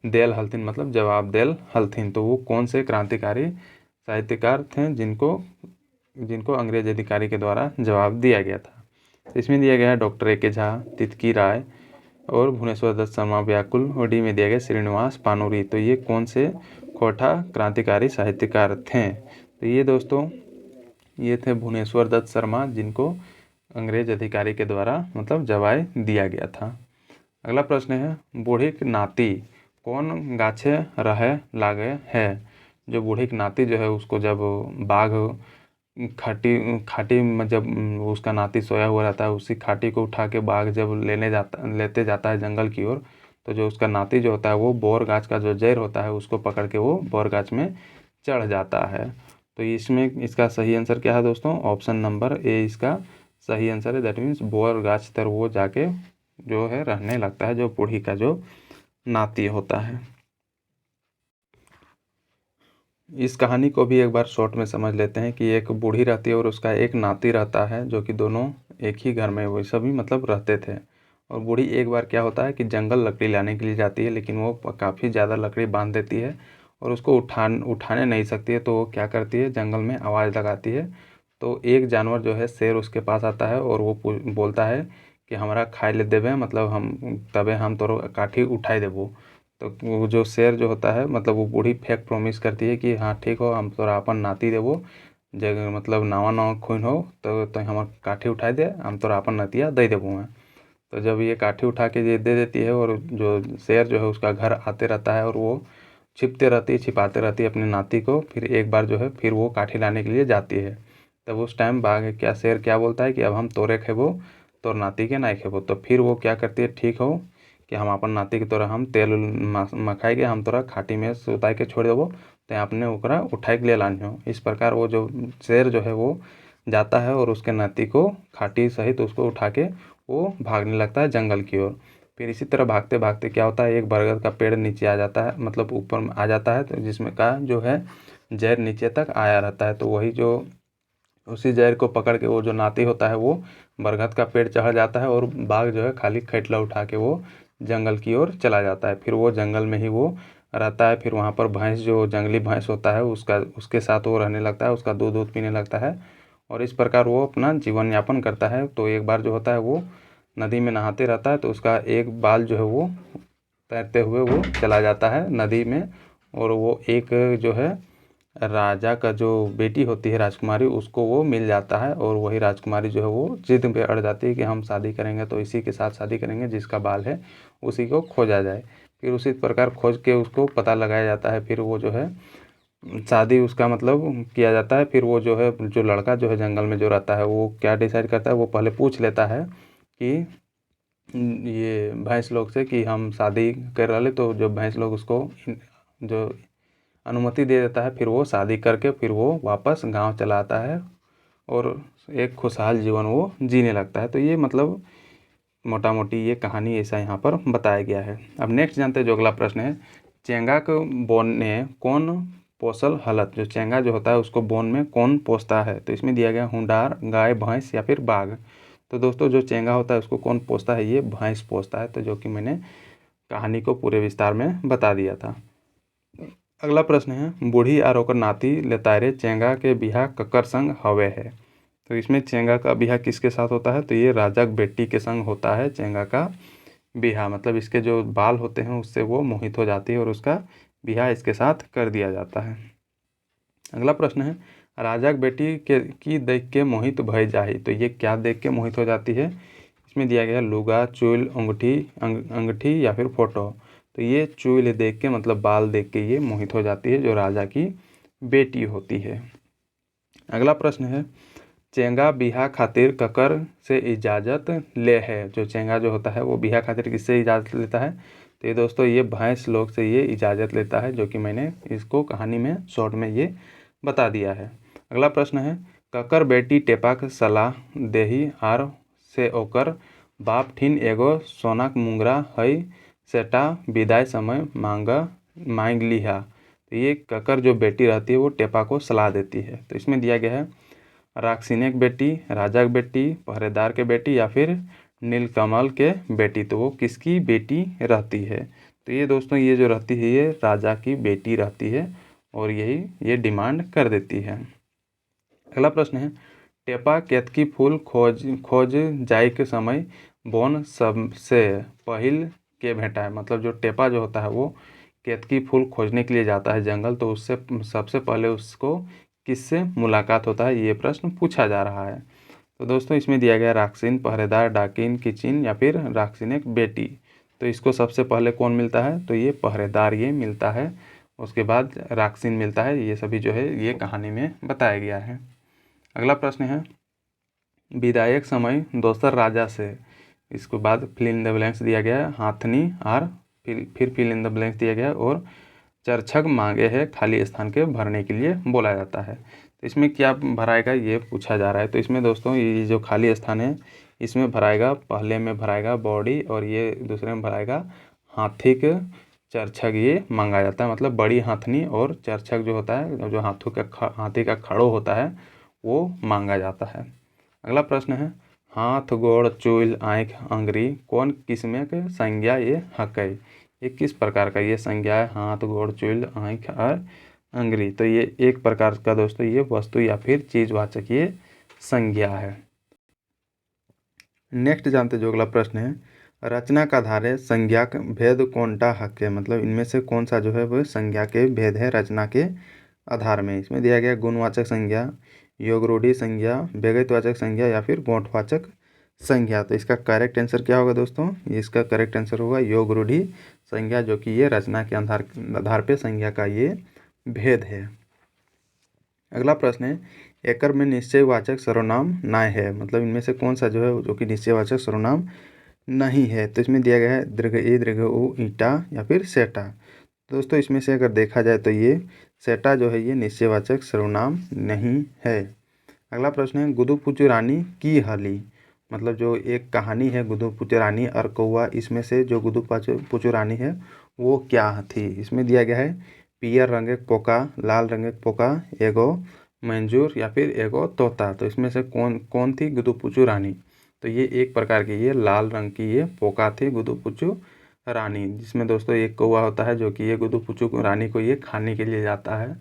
Speaker 1: देल हलथिन, मतलब जवाब देल हलथिन। तो वो कौन से क्रांतिकारी साहित्यकार थे जिनको अंग्रेज अधिकारी के द्वारा जवाब दिया गया था? तो इसमें दिया गया है डॉक्टर ए के झा, तितकी राय और भुवनेश्वर दत्त शर्मा व्याकुल, और डी में दिया गया श्रीनिवास पानूरी। तो ये कौन से खोटा क्रांतिकारी साहित्यकार थे? तो ये दोस्तों ये थे भुवनेश्वर दत्त शर्मा, जिनको अंग्रेज अधिकारी के द्वारा मतलब जवाब दिया गया था। अगला प्रश्न है, बूढ़ीक नाती कौन गाछे रहे लागे है? जो बूढ़ीक नाती जो है उसको जब बाघ खाटी में जब उसका नाती सोया हुआ रहता है, उसी खाटी को उठा के बाघ जब लेते जाता है जंगल की ओर, तो जो उसका नाती जो होता है वो बोर गाछ का जो जड़ होता है उसको पकड़ के वो बोर गाछ में चढ़ जाता है। तो इसमें इसका सही आंसर क्या है दोस्तों? ऑप्शन नंबर ए इसका सही आंसर है। दैट मीन्स बोर गाछ तर वो जाके जो है रहने लगता है, जो बूढ़ी का जो नाती होता है। इस कहानी को भी एक बार शॉर्ट में समझ लेते हैं कि एक बूढ़ी रहती है और उसका एक नाती रहता है, जो कि दोनों एक ही घर में वो सभी मतलब रहते थे। और बूढ़ी एक बार क्या होता है कि जंगल लकड़ी लाने के लिए जाती है, लेकिन वो काफ़ी ज़्यादा लकड़ी बांध देती है और उसको उठाने नहीं सकती है। तो वो क्या करती है, जंगल में आवाज़ लगाती है। तो एक जानवर जो है शेर उसके पास आता है और वो बोलता है कि हमारा खाए ले देवे, मतलब हम तोरो काठी उठाई देबो। तो वो जो शेर जो होता है मतलब वो बूढ़ी फेक प्रॉमिस करती है कि हाँ ठीक हो, हम तोरा अपन नाती देबो, जगह मतलब नावा खून हो तो हमार काठी उठाई दे, हम तोरा अपन नतिया दे देबो मैं। तो जब ये काठी उठा के ये दे देती है और जो शेर जो है उसका घर आते रहता है और वो छिपाते रहती है अपने नाती को। फिर एक बार जो है फिर वो काठी लाने के लिए जाती है। तब उस टाइम शेर क्या बोलता है कि अब हम तोरे खेबो, तोर नाती के नहीं खेबो। तो फिर वो क्या करती है, ठीक हो कि हम अपन नाती के तोरा हम तेल मखाई के हम तोरा खाटी में सुताई के छोड़ देबो, तो अपने ओकरा उठाई के ले लानी हो। इस प्रकार वो जो शेर जो है वो जाता है और उसके नाती को खाटी सहित उसको उठा के वो भागने लगता है जंगल की ओर। फिर इसी तरह भागते भागते क्या होता है, एक बरगद का पेड़ नीचे आ जाता है, मतलब ऊपर में आ जाता है, तो जिसमें का जो है जड़ नीचे तक आया रहता है। तो वही जो उसी जड़ को पकड़ के वो जो नाती होता है वो बरगद का पेड़ चढ़ जाता है और बाघ जो है खाली खैटला उठा के वो जंगल की ओर चला जाता है। फिर वो जंगल में ही वो रहता है। फिर वहाँ पर भैंस जो जंगली भैंस होता है उसके साथ वो रहने लगता है, उसका दूध पीने लगता है और इस प्रकार वो अपना जीवन यापन करता है। तो एक बार जो होता है वो नदी में नहाते रहता है, तो उसका एक बाल जो है वो तैरते हुए वो चला जाता है नदी में। और वो एक जो है राजा का जो बेटी होती है राजकुमारी, उसको वो मिल जाता है और वही राजकुमारी जो है वो जिद पे अड़ जाती है कि हम शादी करेंगे तो इसी के साथ शादी करेंगे जिसका बाल है उसी को खोजा जाए। फिर उसी प्रकार खोज के उसको पता लगाया जाता है। फिर वो जो है शादी उसका मतलब किया जाता है। फिर वो जो है जो लड़का जो है जंगल में जो रहता है वो क्या डिसाइड करता है, वो पहले पूछ लेता है कि ये भैंस लोग से कि हम शादी कर रहे। तो जो भैंस लोग उसको जो अनुमति दे देता है, फिर वो शादी करके फिर वो वापस गांव चला आता है और एक खुशहाल जीवन वो जीने लगता है। तो ये मतलब मोटा मोटी ये कहानी ऐसा यहाँ पर बताया गया है। अब नेक्स्ट जानते हैं जो अगला प्रश्न है, चेंगा को बोन ने कौन पोसल हलत? जो चेंगा जो होता है उसको बोन में कौन पोसता है? तो इसमें दिया गया हुंडार, गाय, भैंस या फिर बाघ। तो दोस्तों जो चेंगा होता है उसको कौन पोसता है? ये भैंस पोसता है। तो जो कि मैंने कहानी को पूरे विस्तार में बता दिया था। अगला प्रश्न है, बूढ़ी और ओकर नाती लेतारे चेंगा के बिहा ककर संग हवे है? तो इसमें चेंगा का बिहा किसके साथ होता है? तो ये राजा की बेटी के संग होता है चेंगा का बिहा। मतलब इसके जो बाल होते हैं उससे वो मोहित हो जाती है और उसका बिहा इसके साथ कर दिया जाता है। अगला प्रश्न है, राजा की बेटी की देख के मोहित भय जाही। तो ये क्या देख के मोहित हो जाती है? इसमें दिया गया लुगा, चूल, अंगूठी या फिर फोटो। तो ये चूल देख के मतलब बाल देख के ये मोहित हो जाती है जो राजा की बेटी होती है। अगला प्रश्न है, चेंगा बिहा खातिर ककर से इजाज़त ले है? जो चेंगा जो होता है वो बिहा खातिर किससे इजाज़त लेता है? तो ये दोस्तों ये भैंस लोग से ये इजाज़त लेता है, जो कि मैंने इसको कहानी में शॉर्ट में ये बता दिया है। अगला प्रश्न है, ककर बेटी टेपाक सलाह देही आर से ओकर बाप ठिन एगो सोनाक मुंगरा हई सेटा विदाई समय मांग लिहा। तो ये ककर जो बेटी रहती है वो टेपा को सलाह देती है। तो इसमें दिया गया है राक्षिने की बेटी, राजा की बेटी, पहरेदार के बेटी या फिर नीलकमल के बेटी। तो वो किसकी बेटी रहती है? तो ये दोस्तों ये जो रहती है ये राजा की बेटी रहती है और यही ये डिमांड कर देती है। अगला प्रश्न है, टेपा केतकी फूल खोज जाय के समय बोन सबसे पहिल के भेंटाए। मतलब जो टेपा जो होता है वो केतकी फूल खोजने के लिए जाता है जंगल, तो उससे सबसे पहले उसको किससे मुलाकात होता है, ये प्रश्न पूछा जा रहा है। तो दोस्तों इसमें दिया गया राक्षिन, पहरेदार, डाकिन, किचिन या फिर राक्षिन एक बेटी। तो इसको सबसे पहले कौन मिलता है? तो ये पहरेदार ये मिलता है, उसके बाद राक्षिन मिलता है। ये सभी जो है ये कहानी में बताया गया है। अगला प्रश्न है, विदायक समय दोसर राजा से, इसके बाद फिल इन द ब्लैंक्स दिया गया है, हाथनी और फिर फिल इन द ब्लैंक्स दिया गया और चरछक मांगे है खाली स्थान के भरने के लिए बोला जाता है। तो इसमें क्या भराएगा ये पूछा जा रहा है। तो इसमें दोस्तों ये जो खाली स्थान है इसमें भराएगा, पहले में भराएगा बॉडी और ये दूसरे में भराएगा हाथी के चरछक ये मांगा जाता है। मतलब बड़ी हाथनी और चरछक जो होता है, जो हाथी का खड़ो होता है वो मांगा जाता है। अगला प्रश्न है, हाथ गोड़ चूल आँख अंगरी कौन किस्म के संज्ञा ये हकै। ये किस प्रकार का ये संज्ञा है? हाथ गोड़ चूल आँख और अंगरी। तो ये एक प्रकार का दोस्तों ये वस्तु या फिर चीजवाचक ये संज्ञा है। नेक्स्ट जानते जो अगला प्रश्न है, रचना का आधारे संज्ञा के भेद कौनटा हक है। मतलब इनमें से कौन सा जो है वो संज्ञा के भेद है रचना के आधार में। इसमें दिया गया गुणवाचक संज्ञा, योग रूढ़ि संज्ञा, व्यगतवाचक संज्ञा या फिर गोठवाचक संज्ञा। तो इसका करेक्ट आंसर क्या होगा दोस्तों? इसका करेक्ट आंसर होगा योग रूढ़ि संज्ञा, जो कि ये रचना के आधार पे संज्ञा का ये भेद है। अगला प्रश्न है, एकर में निश्चयवाचक सर्वनाम नाय है। मतलब इनमें से कौन सा जो है जो कि निश्चयवाचक सर्वनाम नहीं है। तो इसमें दिया गया है दीर्घ ई दीर्घ ऊ ईटा या फिर सेटा। दोस्तों इसमें से अगर देखा जाए तो ये सेटा जो है ये निश्चयवाचक सर्वनाम नहीं है। अगला प्रश्न है, गुदु पुचु रानी की हली। मतलब जो एक कहानी है गुदु पुचु रानी और कौआ, इसमें से जो गुदु पुचु रानी है वो क्या थी। इसमें दिया गया है पियर रंगक पोका, लाल रंगक पोका, एगो मंजूर या फिर एगो तोता। तो इसमें से कौन थी गुदु पुचु रानी? तो ये एक प्रकार की ये लाल रंग की ये पोका थी गुदु पुचु रानी, जिसमें दोस्तों एक कौवा होता है जो कि ये गुदु पुचु रानी को ये खाने के लिए जाता है।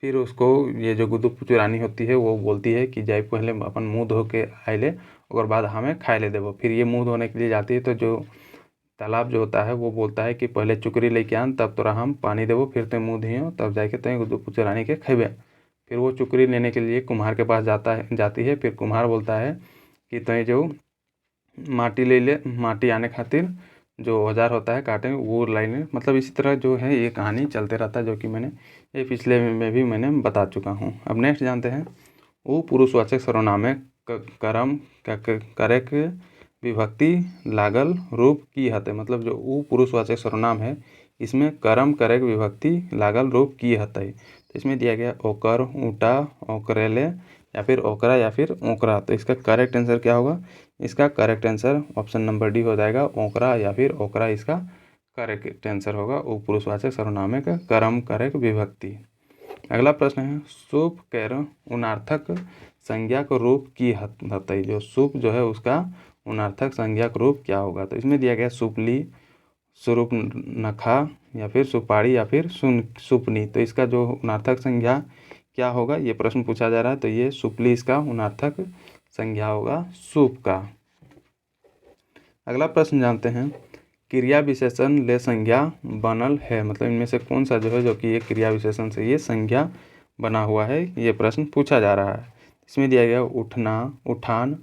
Speaker 1: फिर उसको ये जो गुदु पुचु रानी होती है वो बोलती है कि जाई पहले अपन मुँह धो के आइले और बाद हमें खाए ले देवो। फिर ये मुँह धोने के लिए जाती है तो जो तालाब जो होता है वो बोलता है कि पहले चुकरी लेके आन तब तोरा हम पानी देवो, फिर तुम मुँह धोइयो तब जाके तुम गुदु पुचु रानी के खेबे। फिर वो चुकरी लेने के लिए कुम्हार के पास जाती है। फिर कुम्हार बोलता है कि तुम जो माटी ले ले, माटी आने खातिर जो औजार होता है काटे वो लाइने। मतलब इसी तरह जो है ये कहानी चलते रहता है, जो कि मैंने ये पिछले में भी मैंने बता चुका हूँ। अब नेक्स्ट जानते हैं, वो पुरुषवाचक सर्वनाम है कर्म करक विभक्ति लागल रूप की हते। मतलब जो वो पुरुषवाचक सर्वनाम है इसमें कर्म करक विभक्ति लागल रूप की हते। तो इसमें दिया गया ओकर, ऊँटा, ओकरेले या फिर ओकरा या फिर ओकरा। तो इसका करेक्ट आंसर क्या होगा? इसका correct answer option number D हो जाएगा, ओकरा या फिर ओकरा इसका करेक्ट आंसर होगा। वो पुरुषवाचक सर्वनाम का कर्म करक विभक्ति। अगला प्रश्न है, सूप केर उनार्थक संज्ञा को रूप की हतई। जो सूप जो है उसका उनार्थक संज्ञा का रूप क्या होगा? तो इसमें दिया गया सुपली, सुरूप नखा या फिर सुपारी या फिर सुपनी। तो इसका जो उनार्थक संज्ञा क्या होगा ये प्रश्न पूछा जा रहा है। तो ये सुपली इसका उनार्थक संज्ञा होगा सूप का। अगला प्रश्न जानते हैं, क्रिया विशेषण ले संज्ञा बनल है। मतलब इनमें से कौन सा जो है जो कि ये क्रिया विशेषण से ये संज्ञा बना हुआ है, ये प्रश्न पूछा जा रहा है। इसमें दिया गया उठना, उठान,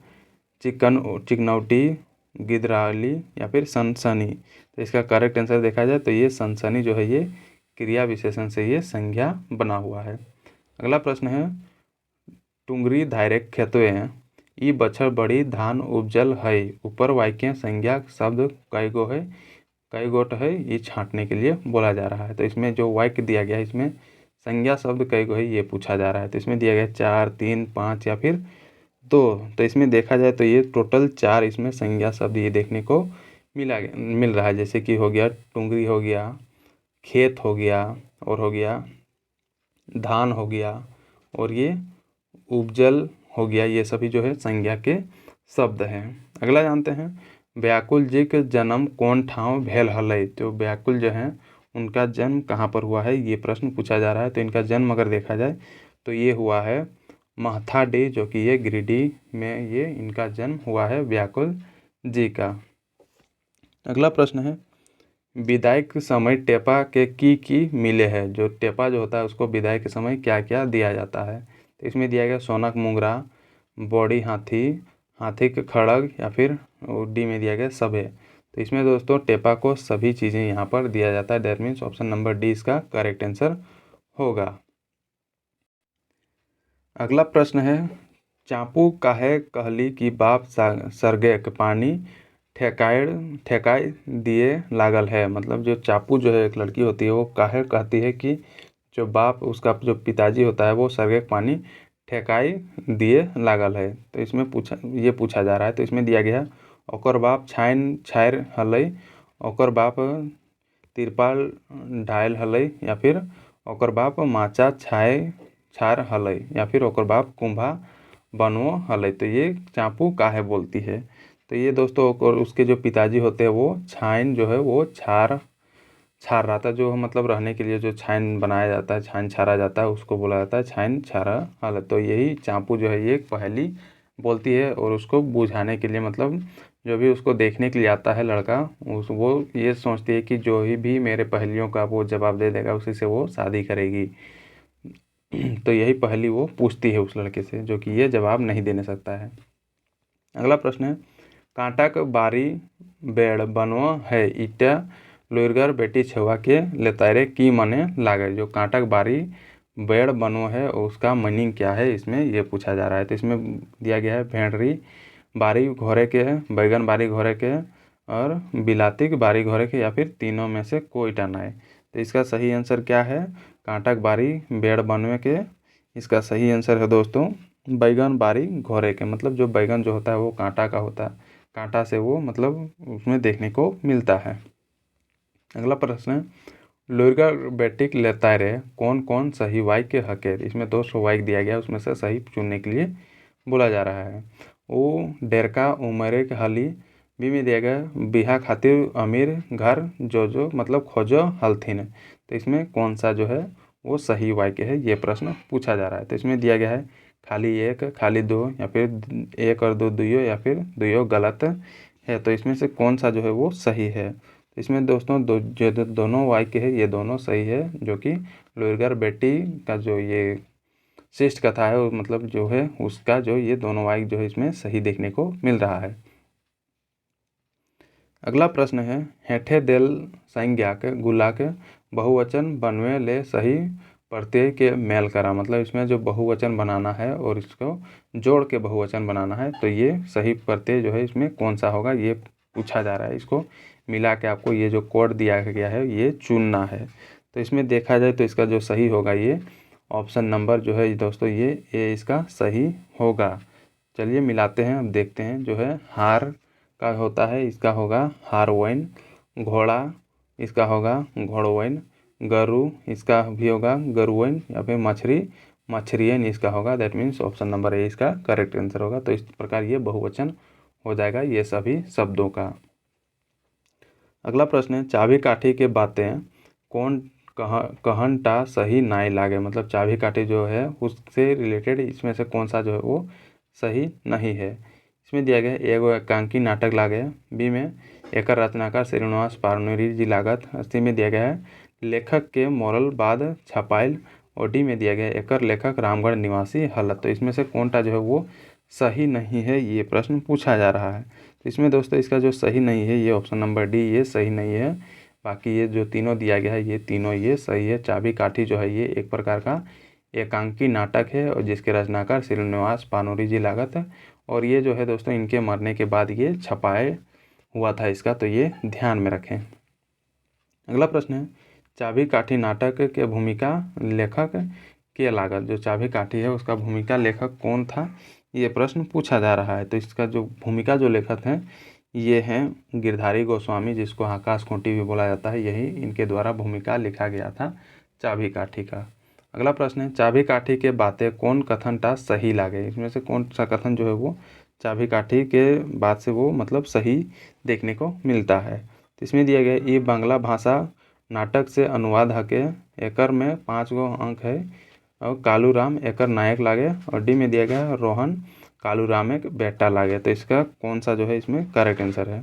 Speaker 1: चिकनौटी, गिदराली या फिर सनसनी। तो इसका करेक्ट आंसर देखा जाए तो ये सनसनी जो है ये क्रिया विशेषण से ये संज्ञा बना हुआ है। अगला प्रश्न है, टुंगरी धायरेक खेतवे ई बछर बड़ी धान उपजल है। ऊपर वाक्य संज्ञा शब्द कई गो है, कई गोट है, ये छांटने के लिए बोला जा रहा है। तो इसमें जो वाक्य दिया गया है इसमें संज्ञा शब्द कई गो है ये पूछा जा रहा है। तो इसमें दिया गया 4, 3, 5 या फिर 2। तो इसमें देखा जाए तो ये टोटल 4 इसमें संज्ञा शब्द ये देखने को मिल रहा है। जैसे कि हो गया टुंगरी, हो गया खेत, हो गया और हो गया धान, हो गया और ये उपजल हो गया, ये सभी जो है संज्ञा के शब्द हैं। अगला जानते हैं, व्याकुल जी के जन्म कौन ठाव भेल हलई। तो व्याकुल जो हैं उनका जन्म कहाँ पर हुआ है, ये प्रश्न पूछा जा रहा है। तो इनका जन्म अगर देखा जाए तो ये हुआ है महथाडीह, जो कि ये गिरिडीह में ये इनका जन्म हुआ है व्याकुल जी का। अगला प्रश्न है, विदाई के समय टेपा के की मिले है। जो टेपा जो होता है उसको विदाई के समय क्या क्या दिया जाता है। तो इसमें दिया गया सोनक मुंगरा, बॉडी हाथी, हाथी के खड़ग, या फिर डी में दिया गया सभे। तो इसमें दोस्तों टेपा को सभी चीज़ें यहाँ पर दिया जाता है। That means option number D इसका करेक्ट आंसर होगा। अगला प्रश्न है, चापू काहे कहली कि बाप सरगेक पानी ठेकाई दिए लागल है। मतलब जो चापू जो है एक लड़की होती है वो काहे कहती है कि जो बाप उसका जो पिताजी होता है वो सरगेक पानी ठेकाई दिए लागल है। तो इसमें पूछा जा रहा है। तो इसमें दिया गया ओकर बाप छाइन छायर हलई, ओकर बाप तिरपाल ढायल हलई, या फिर ओकर बाप माचा छार हलई, या फिर ओकर बाप कुंभा बनवो हलई। तो ये चापू काहे बोलती है। तो ये दोस्तों और उसके जो पिताजी होते हैं वो छाइन जो है वो छार रहा था। जो मतलब रहने के लिए जो छाइन बनाया जाता है, छाइन छारा जाता है, उसको बोला जाता है छाइन छारा हालत। तो यही चापू जो है ये एक पहेली बोलती है, और उसको बुझाने के लिए मतलब जो भी उसको देखने के लिए आता है लड़का वो ये सोचती है कि जो ही भी मेरे पहेलियों का वो जवाब दे देगा उसी से वो शादी करेगी। तो यही पहेली वो पूछती है उस लड़के से जो कि ये जवाब नहीं देने सकता है। अगला प्रश्न है, कांटाक बारी बेड़ बनवा है ईटा लोरगर बेटी छुआ के लेतारे की मने लागे। जो कांटाक बारी बेड़ बनवा है उसका मीनिंग क्या है, इसमें ये पूछा जा रहा है। तो इसमें दिया गया है भेड़री बारी घोड़े के, बैगन बारी घोड़े के, और बिलाती बारी घोड़े के, या फिर तीनों में से कोई टाना है। तो इसका सही आंसर क्या है, कांटाक बारी बेड़ बनवे के। इसका सही आंसर है दोस्तों बैगन बारी घोड़े के। मतलब जो बैगन जो होता है वो कांटा का होता है, कांटा से वो मतलब उसमें देखने को मिलता है। अगला प्रश्न है, लोरगा बेटिक लेतारे कौन कौन सही वाक्य हके। इसमें 200 वाक्य दिया गया, उसमें से सही चुनने के लिए बोला जा रहा है। वो डेरका उमरे के हली, बी में दिया गया बिहा खातिर अमीर घर जो मतलब खोजो हलथिन। तो इसमें कौन सा जो है वो सही वाक्य है, ये प्रश्न पूछा जा रहा है। तो इसमें दिया गया है खाली एक, खाली दो, या फिर एक और दो दुइयो, या फिर दुइयो गलत है। तो इसमें से कौन सा जो है वो सही है। तो इसमें दोस्तों जो दोनों वाक्य है ये दोनों सही है, जो कि लोरगर बेटी का जो ये श्रेष्ठ कथा है वो मतलब जो है उसका जो ये दोनों वाक्य जो है इसमें सही देखने को मिल रहा है। अगला प्रश्न है, हेठे देल संज्ञा के गुला के बहुवचन बनवे ले सही प्रत्यय के मेल करा। मतलब इसमें जो बहुवचन बनाना है और इसको जोड़ के बहुवचन बनाना है, तो ये सही प्रत्यय जो है इसमें कौन सा होगा ये पूछा जा रहा है। इसको मिला के आपको ये जो कोड दिया गया है ये चुनना है। तो इसमें देखा जाए तो इसका जो सही होगा ये ऑप्शन नंबर जो है दोस्तों ये इसका सही होगा। चलिए मिलाते हैं, अब देखते हैं। जो है हार का होता है, इसका होगा हारवैन। घोड़ा इसका होगा घोड़वैन। गरु इसका भी होगा गरुवैन, या फिर मछली मछरियन इसका होगा। That means option number A इसका करेक्ट आंसर होगा। तो इस प्रकार ये बहुवचन हो जाएगा ये सभी शब्दों का। अगला प्रश्न है, चाबी काठी के बातें कौन कहनटा सही नाई लागे। मतलब चाबी काठी जो है उससे रिलेटेड इसमें से कौन सा जो है वो सही नहीं है। इसमें दिया गया एगो एकांकी नाटक लागे, बी में एकर रचनाकार श्रीनिवास पारनेरी जी लागत, सी में दिया गया है लेखक के मोरल बाद छपाइल, और डी में दिया गया एकर लेखक रामगढ़ निवासी हलत। तो इसमें से कौनटा जो है वो सही नहीं है, ये प्रश्न पूछा जा रहा है। तो इसमें दोस्तों इसका जो सही नहीं है ये ऑप्शन नंबर डी ये सही नहीं है। बाकी ये जो तीनों दिया गया है ये तीनों ये सही है। चाबी काठी जो है ये एक प्रकार का एकांकी नाटक है और जिसके रचनाकार श्रीनिवास पानोरी जी लागत है, और ये जो है दोस्तों इनके मरने के बाद ये छपाए हुआ था इसका, तो ये ध्यान में रखें। अगला प्रश्न है, चाबी काठी नाटक के भूमिका लेखक के लागत। जो चाबी काठी है उसका भूमिका लेखक कौन था, ये प्रश्न पूछा जा रहा है। तो इसका जो भूमिका जो लेखक हैं ये हैं गिरधारी गोस्वामी, जिसको आकाश खूंटी भी बोला जाता है। यही इनके द्वारा भूमिका लिखा गया था चाबी काठी का। अगला प्रश्न है चाबी काठी के बातें कौन कथन टा सही लागे। इसमें से कौन सा कथन जो है वो चाबी काठी के बात से वो मतलब सही देखने को मिलता है। तो इसमें दिया गया ये बांग्ला भाषा नाटक से अनुवाद हके, एकर में 5 गो अंक है और कालू राम एकर नायक लागे, और डी में दिया गया रोहन कालू राम एक बेटा लागे। तो इसका कौन सा जो है इसमें करेक्ट आंसर है,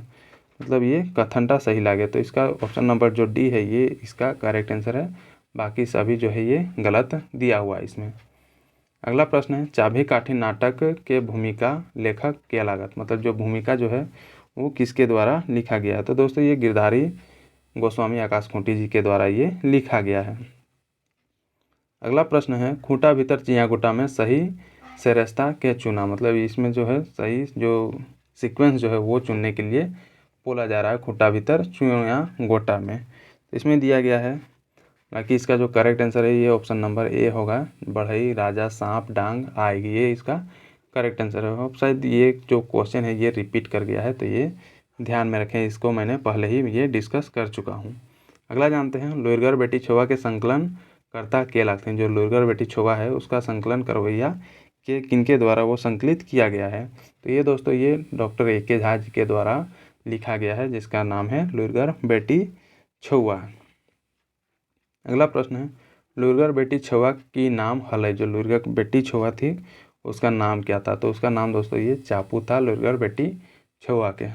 Speaker 1: मतलब ये कथनटा सही लागे। तो इसका ऑप्शन नंबर जो डी है ये इसका करेक्ट आंसर है, बाकी सभी जो है ये गलत दिया हुआ है इसमें। अगला प्रश्न है चाबी काठी नाटक के भूमिका लेखक क्या लागत, मतलब जो भूमिका जो है वो किसके द्वारा लिखा गया है। तो दोस्तों ये गिरधारी गोस्वामी आकाश खूंटी जी के द्वारा ये लिखा गया है। अगला प्रश्न है खूंटा भीतर चिया गोटा में सही से रास्ता के चुना, मतलब इसमें जो है सही जो सीक्वेंस जो है वो चुनने के लिए बोला जा रहा है खूंटा भीतर चिया गोटा में। तो इसमें दिया गया है, बाकी इसका जो करेक्ट आंसर है ये ऑप्शन नंबर ए होगा, बढ़ई राजा सांप डांग आएगी, ये इसका करेक्ट आंसर है। अब शायद ये जो क्वेश्चन है ये रिपीट कर गया है, तो ये ध्यान में रखें, इसको मैंने पहले ही ये डिस्कस कर चुका हूँ। अगला जानते हैं लुरगर बेटी छोवा के संकलन करता के लागते हैं। जो लुरगर बेटी छोवा है उसका संकलन करवैया के किनके द्वारा वो संकलित किया गया है। तो ये दोस्तों ये डॉक्टर ए.के. झा जी के द्वारा लिखा गया है, जिसका नाम है लुरगर बेटी छुआ। अगला प्रश्न है लुरगर बेटी छुआ की नाम हल, जो लुरगर बेटी छुआ थी उसका नाम क्या था। तो उसका नाम दोस्तों ये चापू था, लुरगर बेटी छुआ के।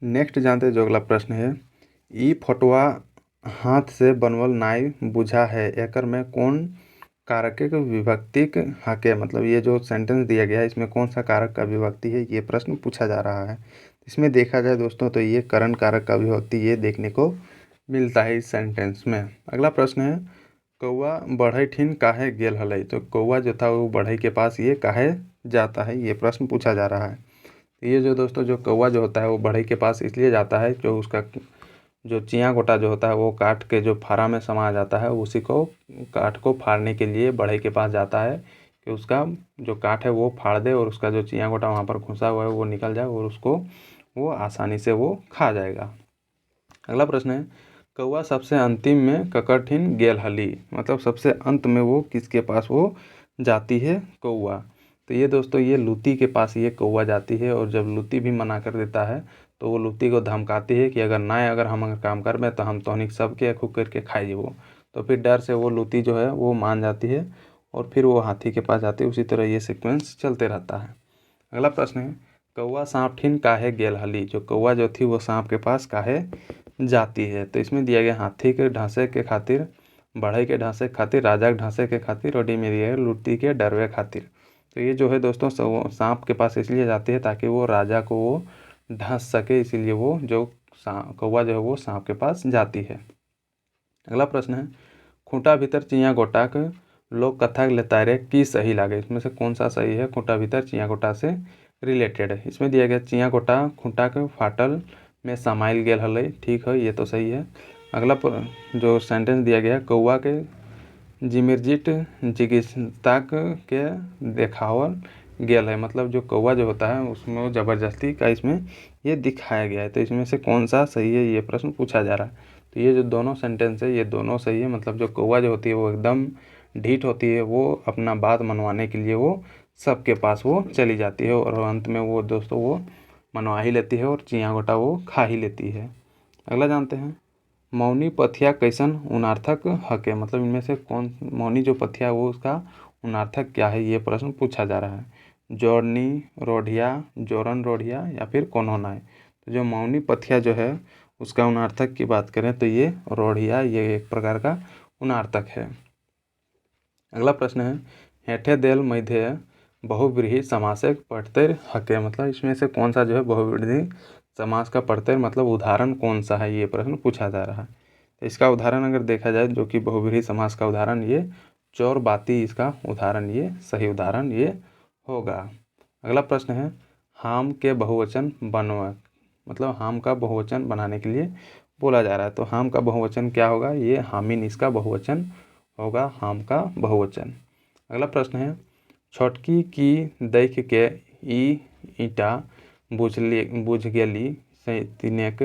Speaker 1: नेक्स्ट जानते जो अगला प्रश्न है ई फोटोआ हाथ से बनवल नाई बुझा है, एकर में कौन कारक के विभक्तिक हके, मतलब ये जो सेंटेंस दिया गया है इसमें कौन सा कारक का विभक्ति है, ये प्रश्न पूछा जा रहा है। इसमें देखा जाए दोस्तों तो ये करण कारक का विभक्ति ये देखने को मिलता है इस सेंटेंस में। अगला प्रश्न है कौआ बढ़ई ठिन काहे गेल हलई, तो कौआ जो था वो बढ़ई के पास ये काहे जाता है, ये प्रश्न पूछा जा रहा है। तो ये जो दोस्तों जो कौआ जो होता है वो बढ़ई के पास इसलिए जाता है, जो उसका जो चिया गोटा जो होता है वो काट के जो फारा में समा जाता है, उसी को काठ को फाड़ने के लिए बढ़ई के पास जाता है कि उसका जो काठ है वो फाड़ दे और उसका जो चिया गोटा वहाँ पर घुसा हुआ है वो निकल जाए और उसको वो आसानी से वो खा जाएगा। अगला प्रश्न है कौआ सबसे अंतिम में ककरठिन गेल हली, मतलब सबसे अंत में वो किसके पास वो जाती है कौआ। तो ये दोस्तों ये लूती के पास ये कौआ जाती है, और जब लूती भी मना कर देता है तो वो लूती को धमकाती है कि अगर हम काम कर में तो हम तोहनिक सबके खुद करके खाई जेबो। तो फिर डर से वो लूती जो है वो मान जाती है और फिर वो हाथी के पास जाती है। उसी तरह ये सीक्वेंस चलते रहता है। अगला प्रश्न है कौआ सांप ठिन काहे गेल हली, जो कौआ जो थी वो सांप के पास काहे जाती है। तो इसमें दिया गया हाथी के ढांसे के खातिर, बढ़ई के ढांसे के खातिर, राजा के ढांसे के खातिर, और डी में दिया है लूटी के डरवे खातिर। तो ये जो है दोस्तों सांप के पास इसलिए जाती है ताकि वो राजा को वो ढंस सके, इसीलिए वो जो कौआ जो है वो सांप के पास जाती है। अगला प्रश्न है खूंटा भीतर चिया गोटाक लोक कथा लेतारे की सही लागे, इसमें से कौन सा सही है, खूंटा भीतर चिया गोटा से रिलेटेड है। इसमें दिया गया चिया गोटा खूंटा के फाटल में समाइल गेल हल, ठीक है ये तो सही है। अगला जो सेंटेंस दिया गया कौआ के जिमिर्जिट जिगिस्ताक के देखावल गेल है, मतलब जो कौआ जो होता है उसमें वो ज़बरदस्ती का इसमें ये दिखाया गया है। तो इसमें से कौन सा सही है ये प्रश्न पूछा जा रहा है। तो ये जो दोनों सेंटेंस है ये दोनों सही है, मतलब जो कौआ जो होती है वो एकदम ढीठ होती है, वो अपना बात मनवाने के लिए वो सबके पास वो चली जाती है और अंत में वो दोस्तों वो मनवा ही लेती है और चिया गोटा वो खा ही लेती है। अगला जानते हैं मौनी पथिया कैसन उनार्थक हके, मतलब इनमें से कौन मौनी जो पथिया है वो उसका उनार्थक क्या है, ये प्रश्न पूछा जा रहा है। जोड़नी रोढ़िया, जोरन रोढ़िया या फिर कोनोना है। तो जो मौनी पथिया जो है उसका उनार्थक की बात करें तो ये रोढ़िया, ये एक प्रकार का उनार्थक है। अगला प्रश्न है हेठे देल मध्य बहुव्रीहि समासक पढ़ते हके, मतलब इसमें से कौन सा जो है बहुव्रीहि समास का पढ़ते मतलब उदाहरण कौन सा है, ये प्रश्न पूछा जा रहा है। तो इसका उदाहरण अगर देखा जाए जो कि बहुव्रीहि समास का उदाहरण ये चोर बाती, इसका उदाहरण ये सही उदाहरण ये होगा। अगला प्रश्न है हाम के बहुवचन बनवा, मतलब हाम का बहुवचन बनाने के लिए बोला जा रहा है। तो हाम का बहुवचन क्या होगा, ये हामिन इसका बहुवचन होगा, हाम का बहुवचन। अगला प्रश्न है छोटकी की देख के ई ईटा बुझ गेली से तिनेक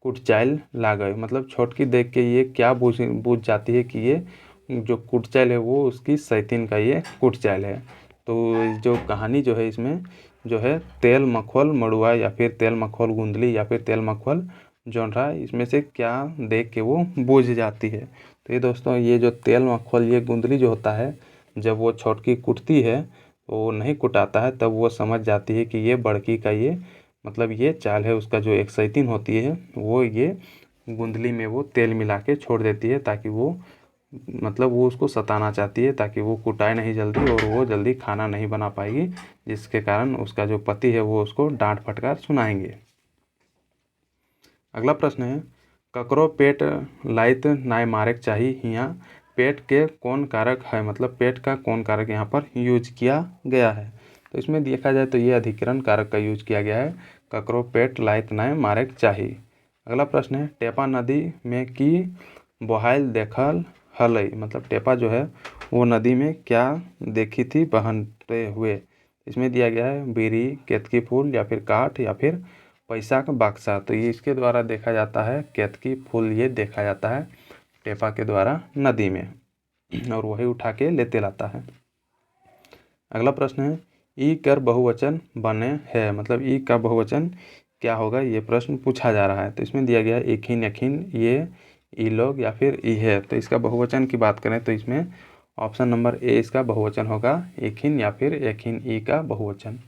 Speaker 1: कुटचाइल लागय, मतलब छोटकी देख के ये क्या बुझ जाती है कि ये जो कुटचैल है वो उसकी सैतीन का ये कुटचैल है। तो जो कहानी जो है इसमें जो है तेल मखवल मड़ुआ या फिर तेल मखवल गुंदली या फिर तेल मखवल जोंधरा, इसमें से क्या देख के वो बूझ जाती है। तो ये दोस्तों ये जो तेल मखवल ये गुंदली जो होता है, जब वो छोटकी कुटती है, वो नहीं कुटाता है, तब वो समझ जाती है कि ये बड़की का ये मतलब ये चाल है। उसका जो एक सैतीन होती है वो ये गुंदली में वो तेल मिला के छोड़ देती है, ताकि वो मतलब वो उसको सताना चाहती है ताकि वो कुटाए नहीं जल्दी और वो जल्दी खाना नहीं बना पाएगी, जिसके कारण उसका जो पति है वो उसको डांट फटकार सुनाएंगे। अगला प्रश्न है, ककरो पेट लाइत नाय मारेक चाही, हियाँ पेट के कौन कारक है, मतलब पेट का कौन कारक यहाँ पर यूज किया गया है। तो इसमें देखा जाए तो ये अधिकरण कारक का यूज किया गया है, ककरो पेट लाइत नाय मारेक चाही। अगला प्रश्न है, टेपा नदी में की बहायल देखल हलई, मतलब टेपा जो है वो नदी में क्या देखी थी बहते हुए। इसमें दिया गया है बीरी, केतकी फूल या फिर काठ या फिर पैसा का बक्सा। तो ये इसके द्वारा देखा जाता है, केतकी फूल ये देखा जाता है टेपा के द्वारा नदी में, और वही उठा के लेते लाता है। अगला प्रश्न है, ई कर बहुवचन बने है, मतलब ई का बहुवचन क्या होगा, ये प्रश्न पूछा जा रहा है। तो इसमें दिया गया है एखिन, यखिन, ये, ई लोग या फिर ई है। तो इसका बहुवचन की बात करें तो इसमें ऑप्शन नंबर ए इसका बहुवचन होगा, एखिन या फिर एखिन ई का बहुवचन।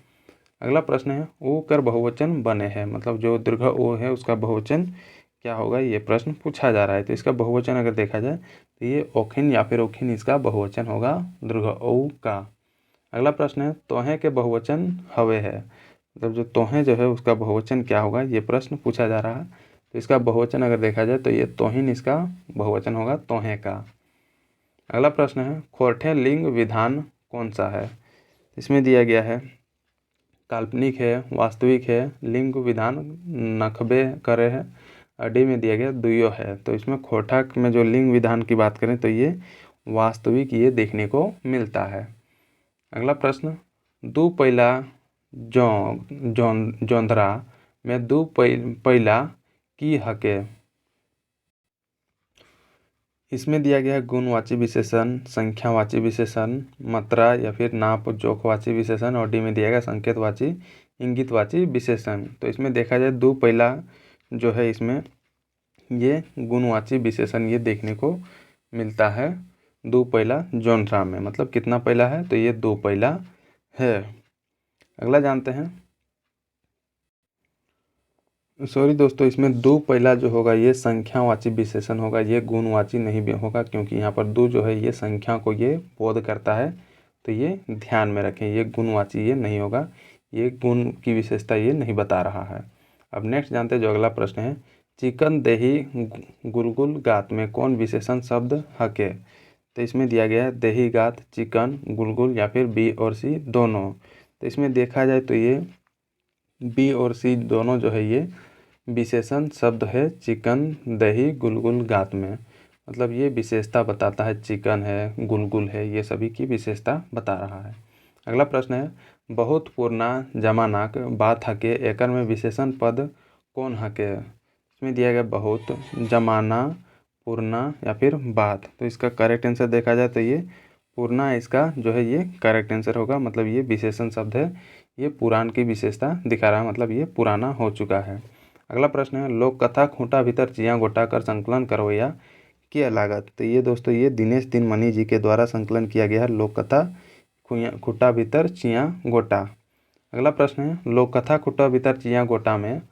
Speaker 1: अगला प्रश्न है, ओ कर बहुवचन बने हैं, मतलब जो दीर्घ ओ है उसका बहुवचन क्या होगा, ये प्रश्न पूछा जा रहा है। तो इसका बहुवचन अगर देखा जाए तो ये ओखिन या फिर ओखिन इसका बहुवचन होगा दीर्घ ओ का। अगला प्रश्न है, तोहे के बहुवचन हवे है, मतलब जो तोहे जो है उसका बहुवचन क्या होगा, ये प्रश्न पूछा जा रहा है। तो इसका बहुवचन अगर देखा जाए तो ये तोहिन इसका बहुवचन होगा तोहे का। अगला प्रश्न है, खोरठे लिंग विधान कौन सा है। इसमें दिया गया है काल्पनिक है, वास्तविक है, लिंग विधान नखबे करे है, अडी में दिया गया दुयो है। तो इसमें खोरठा में जो लिंग विधान की बात करें तो ये वास्तविक ये देखने को मिलता है। अगला प्रश्न, दू पैला जोंधरा में दू पैला की हके। इसमें दिया गया है गुणवाची विशेषण, संख्यावाची विशेषण, मात्रा या फिर नाप जोखवाची विशेषण, और डी में दिया गया संकेतवाची इंगितवाची विशेषण। तो इसमें देखा जाए दो पहला जो है इसमें ये गुणवाची विशेषण ये देखने को मिलता है दो पहला जोंधरा में, मतलब कितना पहला है तो ये दो पहला है। अगला जानते हैं, सॉरी दोस्तों, इसमें दो पहला जो होगा ये संख्यावाची विशेषण होगा, ये गुणवाची नहीं भी होगा, क्योंकि यहाँ पर दो जो है ये संख्या को ये बोध करता है। तो ये ध्यान में रखें, ये गुणवाची ये नहीं होगा, ये गुण की विशेषता ये नहीं बता रहा है। अब नेक्स्ट जानते हैं जो अगला प्रश्न है, चिकन देही गुलगुल गात में कौन विशेषण शब्द हके। तो इसमें दिया गया है देही गात, चिकन, गुलगुल या फिर बी और सी दोनों। तो इसमें देखा जाए तो ये बी और सी दोनों जो है ये विशेषण शब्द है चिकन दही गुलगुल गात में, मतलब ये विशेषता बताता है, चिकन है, गुलगुल है, ये सभी की विशेषता बता रहा है। अगला प्रश्न है, बहुत पुरना जमानाक बात हके एकर में विशेषण पद कौन हके। इसमें दिया गया बहुत, जमाना, पुरना या फिर बात। तो इसका करेक्ट आंसर देखा जाए तो ये पुरना इसका जो है ये करेक्ट आंसर होगा, मतलब ये विशेषण शब्द है, ये पुराण की विशेषता दिखा रहा है, मतलब ये पुराना हो चुका है। अगला प्रश्न है, लोक कथा खूंटा भीतर चिया गोटा कर संकलन करवैया की लागत। तो ये दोस्तों ये दिनेश दिनमणि जी के द्वारा संकलन किया गया है लोक कथा खूंटा भीतर चिया गोटा। अगला प्रश्न है, लोक कथा खूंटा भीतर चिया गोटा में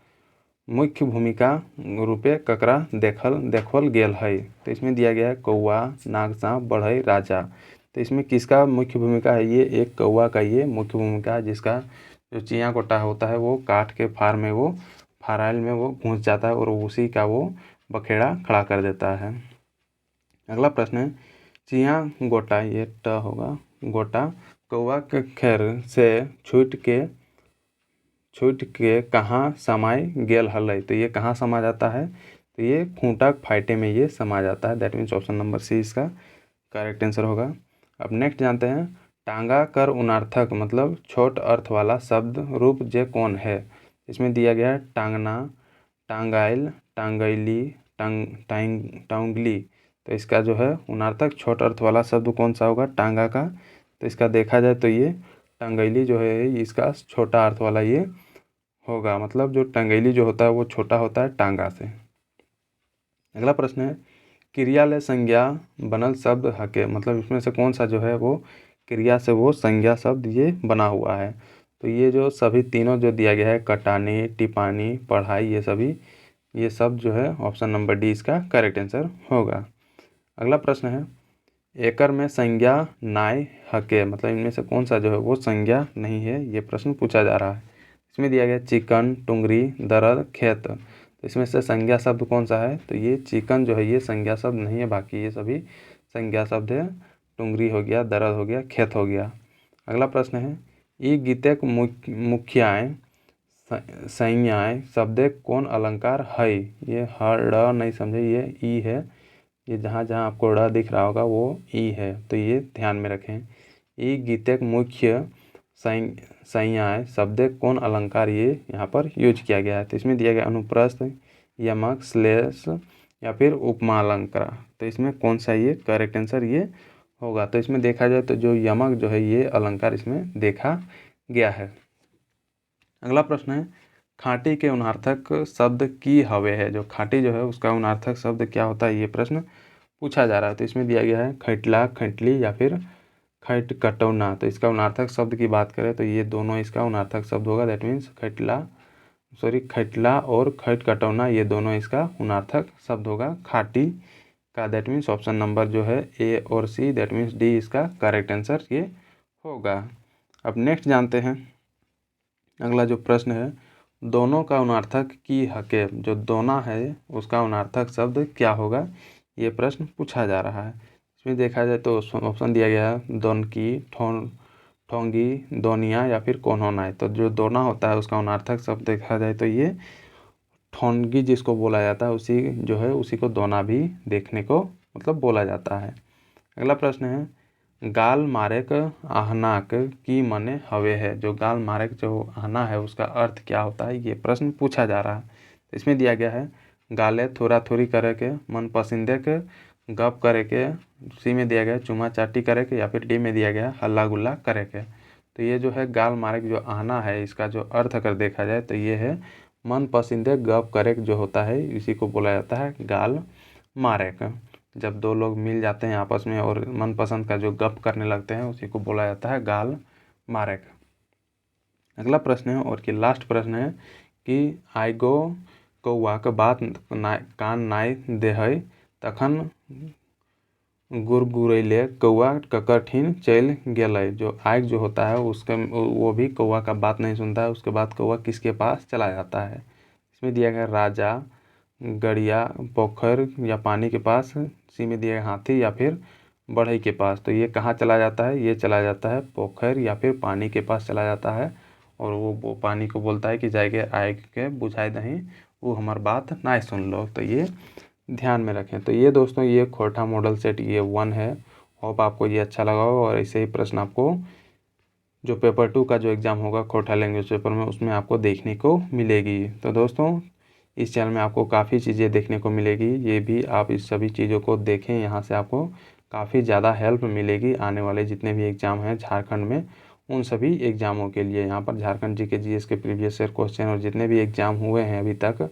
Speaker 1: मुख्य भूमिका रूपे ककरा देखल गेल है। तो इसमें दिया गया है कौआ, नाग, सांप, बढ़ई, राजा। तो इसमें किसका मुख्य भूमिका है, ये एक कौआ का ये मुख्य भूमिका है, जिसका जो चिया गोटा होता है वो काठ के फार में वो फाराइल में वो घुस जाता है और उसी का वो बखेड़ा खड़ा कर देता है। अगला प्रश्न है, चिया गोटा ये ट होगा गोटा कौआ के खेर से छूट के कहाँ समाय गेल हलै। तो ये कहाँ समा जाता है, तो ये खूंटा फाइटे में ये समा जाता है। That means option number C इसका करेक्ट आंसर होगा। अब नेक्स्ट जानते हैं, टांगा कर उनार्थक मतलब छोट अर्थ वाला शब्द रूप जे कौन है। इसमें दिया गया है टांगना, टांगाइल, टांगैली, टांगली। तो इसका जो है उनार्थक छोट अर्थ वाला शब्द कौन सा होगा, टांगा का। तो इसका देखा जाए तो ये टंगैली जो है इसका छोटा अर्थ वाला ये होगा, मतलब जो टंगैली जो होता है वो छोटा होता है टांगा से। अगला प्रश्न है क्रियालय संज्ञा बनल शब्द हके, मतलब इसमें से कौन सा जो है वो क्रिया से वो संज्ञा शब्द ये बना हुआ है। तो ये जो सभी तीनों जो दिया गया है, कटानी, टिपानी, पढ़ाई, ये सब जो है ऑप्शन नंबर डी इसका करेक्ट आंसर होगा। अगला प्रश्न है एकर में संज्ञा नाय हके, मतलब इनमें से कौन सा जो है वो संज्ञा नहीं है, ये प्रश्न पूछा जा रहा है। इसमें दिया गया चिकन, टुंगरी, दरद, खेत। तो इसमें से संज्ञा शब्द कौन सा है, तो ये चिकन जो है ये संज्ञा शब्द नहीं है, बाकी ये सभी संज्ञा शब्द है। टुंगरी हो गया, दरद हो गया, खेत हो गया। अगला प्रश्न है ई गीतक मुख्याएँ संज्ञाएँ शब्द कौन अलंकार है। ये ड़ नहीं समझे, ये ई है, ये जहाँ जहाँ आपको ड़ दिख रहा होगा वो ई है, तो ये ध्यान में रखें। ई गीतक मुख्य संज्ञाएँ शब्द कौन अलंकार ये यहाँ पर यूज किया गया है। तो इसमें दिया गया अनुप्रस्थ, यमक, श्लेष या फिर उपमा अलंकार। तो इसमें कौन सा ये करेक्ट आंसर ये होगा। तो इसमें देखा जाए तो जो यमक जो है ये अलंकार इसमें देखा गया है। अगला प्रश्न है खाटी के उनार्थक शब्द की हवे है, जो खाटी जो है उसका उनार्थक शब्द क्या होता है, ये प्रश्न पूछा जा रहा है। तो इसमें दिया गया है खैटला, खैटली या फिर खैट कटौना। तो इसका उनार्थक शब्द की बात करें तो ये दोनों इसका उनार्थक शब्द होगा, दैट मीन्स खैटला और खैट कटौना ये दोनों इसका उनार्थक शब्द होगा खाटी का, दैट मीन्स ऑप्शन नंबर जो है ए और सी, दैट मीन्स डी इसका करेक्ट आंसर ये होगा। अब नेक्स्ट जानते हैं अगला जो प्रश्न है दोनों का उनार्थक की हके, जो दोना है उसका उनार्थक शब्द क्या होगा, ये प्रश्न पूछा जा रहा है। इसमें देखा जाए तो ऑप्शन दिया गया है दोनकी, ठोंगी, दोनिया या फिर कोन्होनाई। तो जो दोना होता है उसका उनार्थक शब्द देखा जाए तो ये ठोंगी जिसको बोला जाता है उसी जो है उसी को दोना भी देखने को मतलब बोला जाता है। अगला प्रश्न है गाल मारेक आहनाक की मने हवे है, जो गाल मारेक जो आहना है उसका अर्थ क्या होता है, ये प्रश्न पूछा जा रहा है। तो इसमें दिया गया है गाले थोड़ा थोड़ी करे के, मन पसंदे के गप करे के, सी में दिया गया चुमा चाटी करे के या फिर डी में दिया गया हल्ला गुल्ला करे के। तो ये जो है गाल मारेक जो आहना है इसका जो अर्थ अगर देखा जाए तो ये है मन पसंदे गप करे जो होता है इसी को बोला जाता है गाल मारेक। जब दो लोग मिल जाते हैं आपस में और मनपसंद का जो गप करने लगते हैं उसी को बोला जाता है गाल मारेक। अगला प्रश्न है और कि लास्ट प्रश्न है कि आइगो कौआ के बात कान नाय देहै तखन गुरगुरैले कौआ ककठिन चल गेलै। जो आग जो होता है उसके वो भी कौआ का बात नहीं सुनता है, उसके बाद कौआ किसके पास चला जाता है। इसमें दिया गया राजा, गड़िया, पोखर या पानी के पास, सी में दिया गया हाथी या फिर बढ़ई के पास। तो ये कहाँ चला जाता है, ये चला जाता है पोखर या फिर पानी के पास चला जाता है और वो पानी को बोलता है कि जाके आग के बुझाई दही, वो हमार बात ना सुन लो। तो ये ध्यान में रखें। तो ये दोस्तों ये खोटा मॉडल सेट ये 1 है। होप आपको ये अच्छा लगा हो और ऐसे ही प्रश्न आपको जो पेपर 2 का जो एग्ज़ाम होगा खोटा लैंग्वेज पेपर में उसमें आपको देखने को मिलेगी। तो दोस्तों इस चैनल में आपको काफ़ी चीज़ें देखने को मिलेगी, ये भी आप इस सभी चीज़ों को देखें, यहाँ से आपको काफ़ी ज़्यादा हेल्प मिलेगी आने वाले जितने भी एग्ज़ाम हैं झारखंड में उन सभी एग्ज़ामों के लिए। यहाँ पर झारखंड जीके जीएस के प्रीवियस ईयर क्वेश्चन और जितने भी एग्ज़ाम हुए हैं अभी तक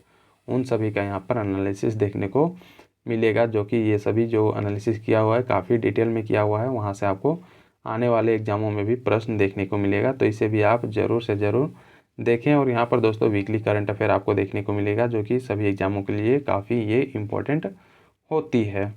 Speaker 1: उन सभी का यहाँ पर एनालिसिस देखने को मिलेगा, जो कि ये सभी जो एनालिसिस किया हुआ है काफ़ी डिटेल में किया हुआ है, वहाँ से आपको आने वाले एग्ज़ामों में भी प्रश्न देखने को मिलेगा। तो इसे भी आप ज़रूर से ज़रूर देखें और यहाँ पर दोस्तों वीकली करंट अफेयर आपको देखने को मिलेगा जो कि सभी एग्ज़ामों के लिए काफ़ी ये इम्पोर्टेंट होती है।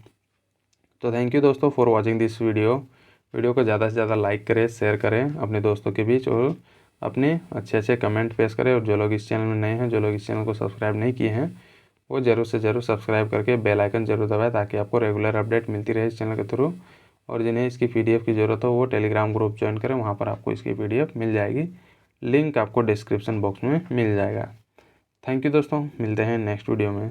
Speaker 1: तो थैंक यू दोस्तों फॉर वॉचिंग दिस वीडियो को ज़्यादा से ज़्यादा लाइक करें, शेयर करें अपने दोस्तों के बीच और अपने अच्छे कमेंट पेश करें। और जो लोग इस चैनल में नए हैं, जो लोग इस चैनल को सब्सक्राइब नहीं किए हैं, वो ज़रूर से ज़रूर सब्सक्राइब करके बेल आइकन जरूर दबाएं ताकि आपको रेगुलर अपडेट मिलती रहे इस चैनल के थ्रू। और जिन्हें इसकी PDF की ज़रूरत हो वो टेलीग्राम ग्रुप ज्वाइन करें, वहाँ पर आपको इसकी PDF मिल जाएगी, लिंक आपको डिस्क्रिप्शन बॉक्स में मिल जाएगा। थैंक यू दोस्तों, मिलते हैं नेक्स्ट वीडियो में।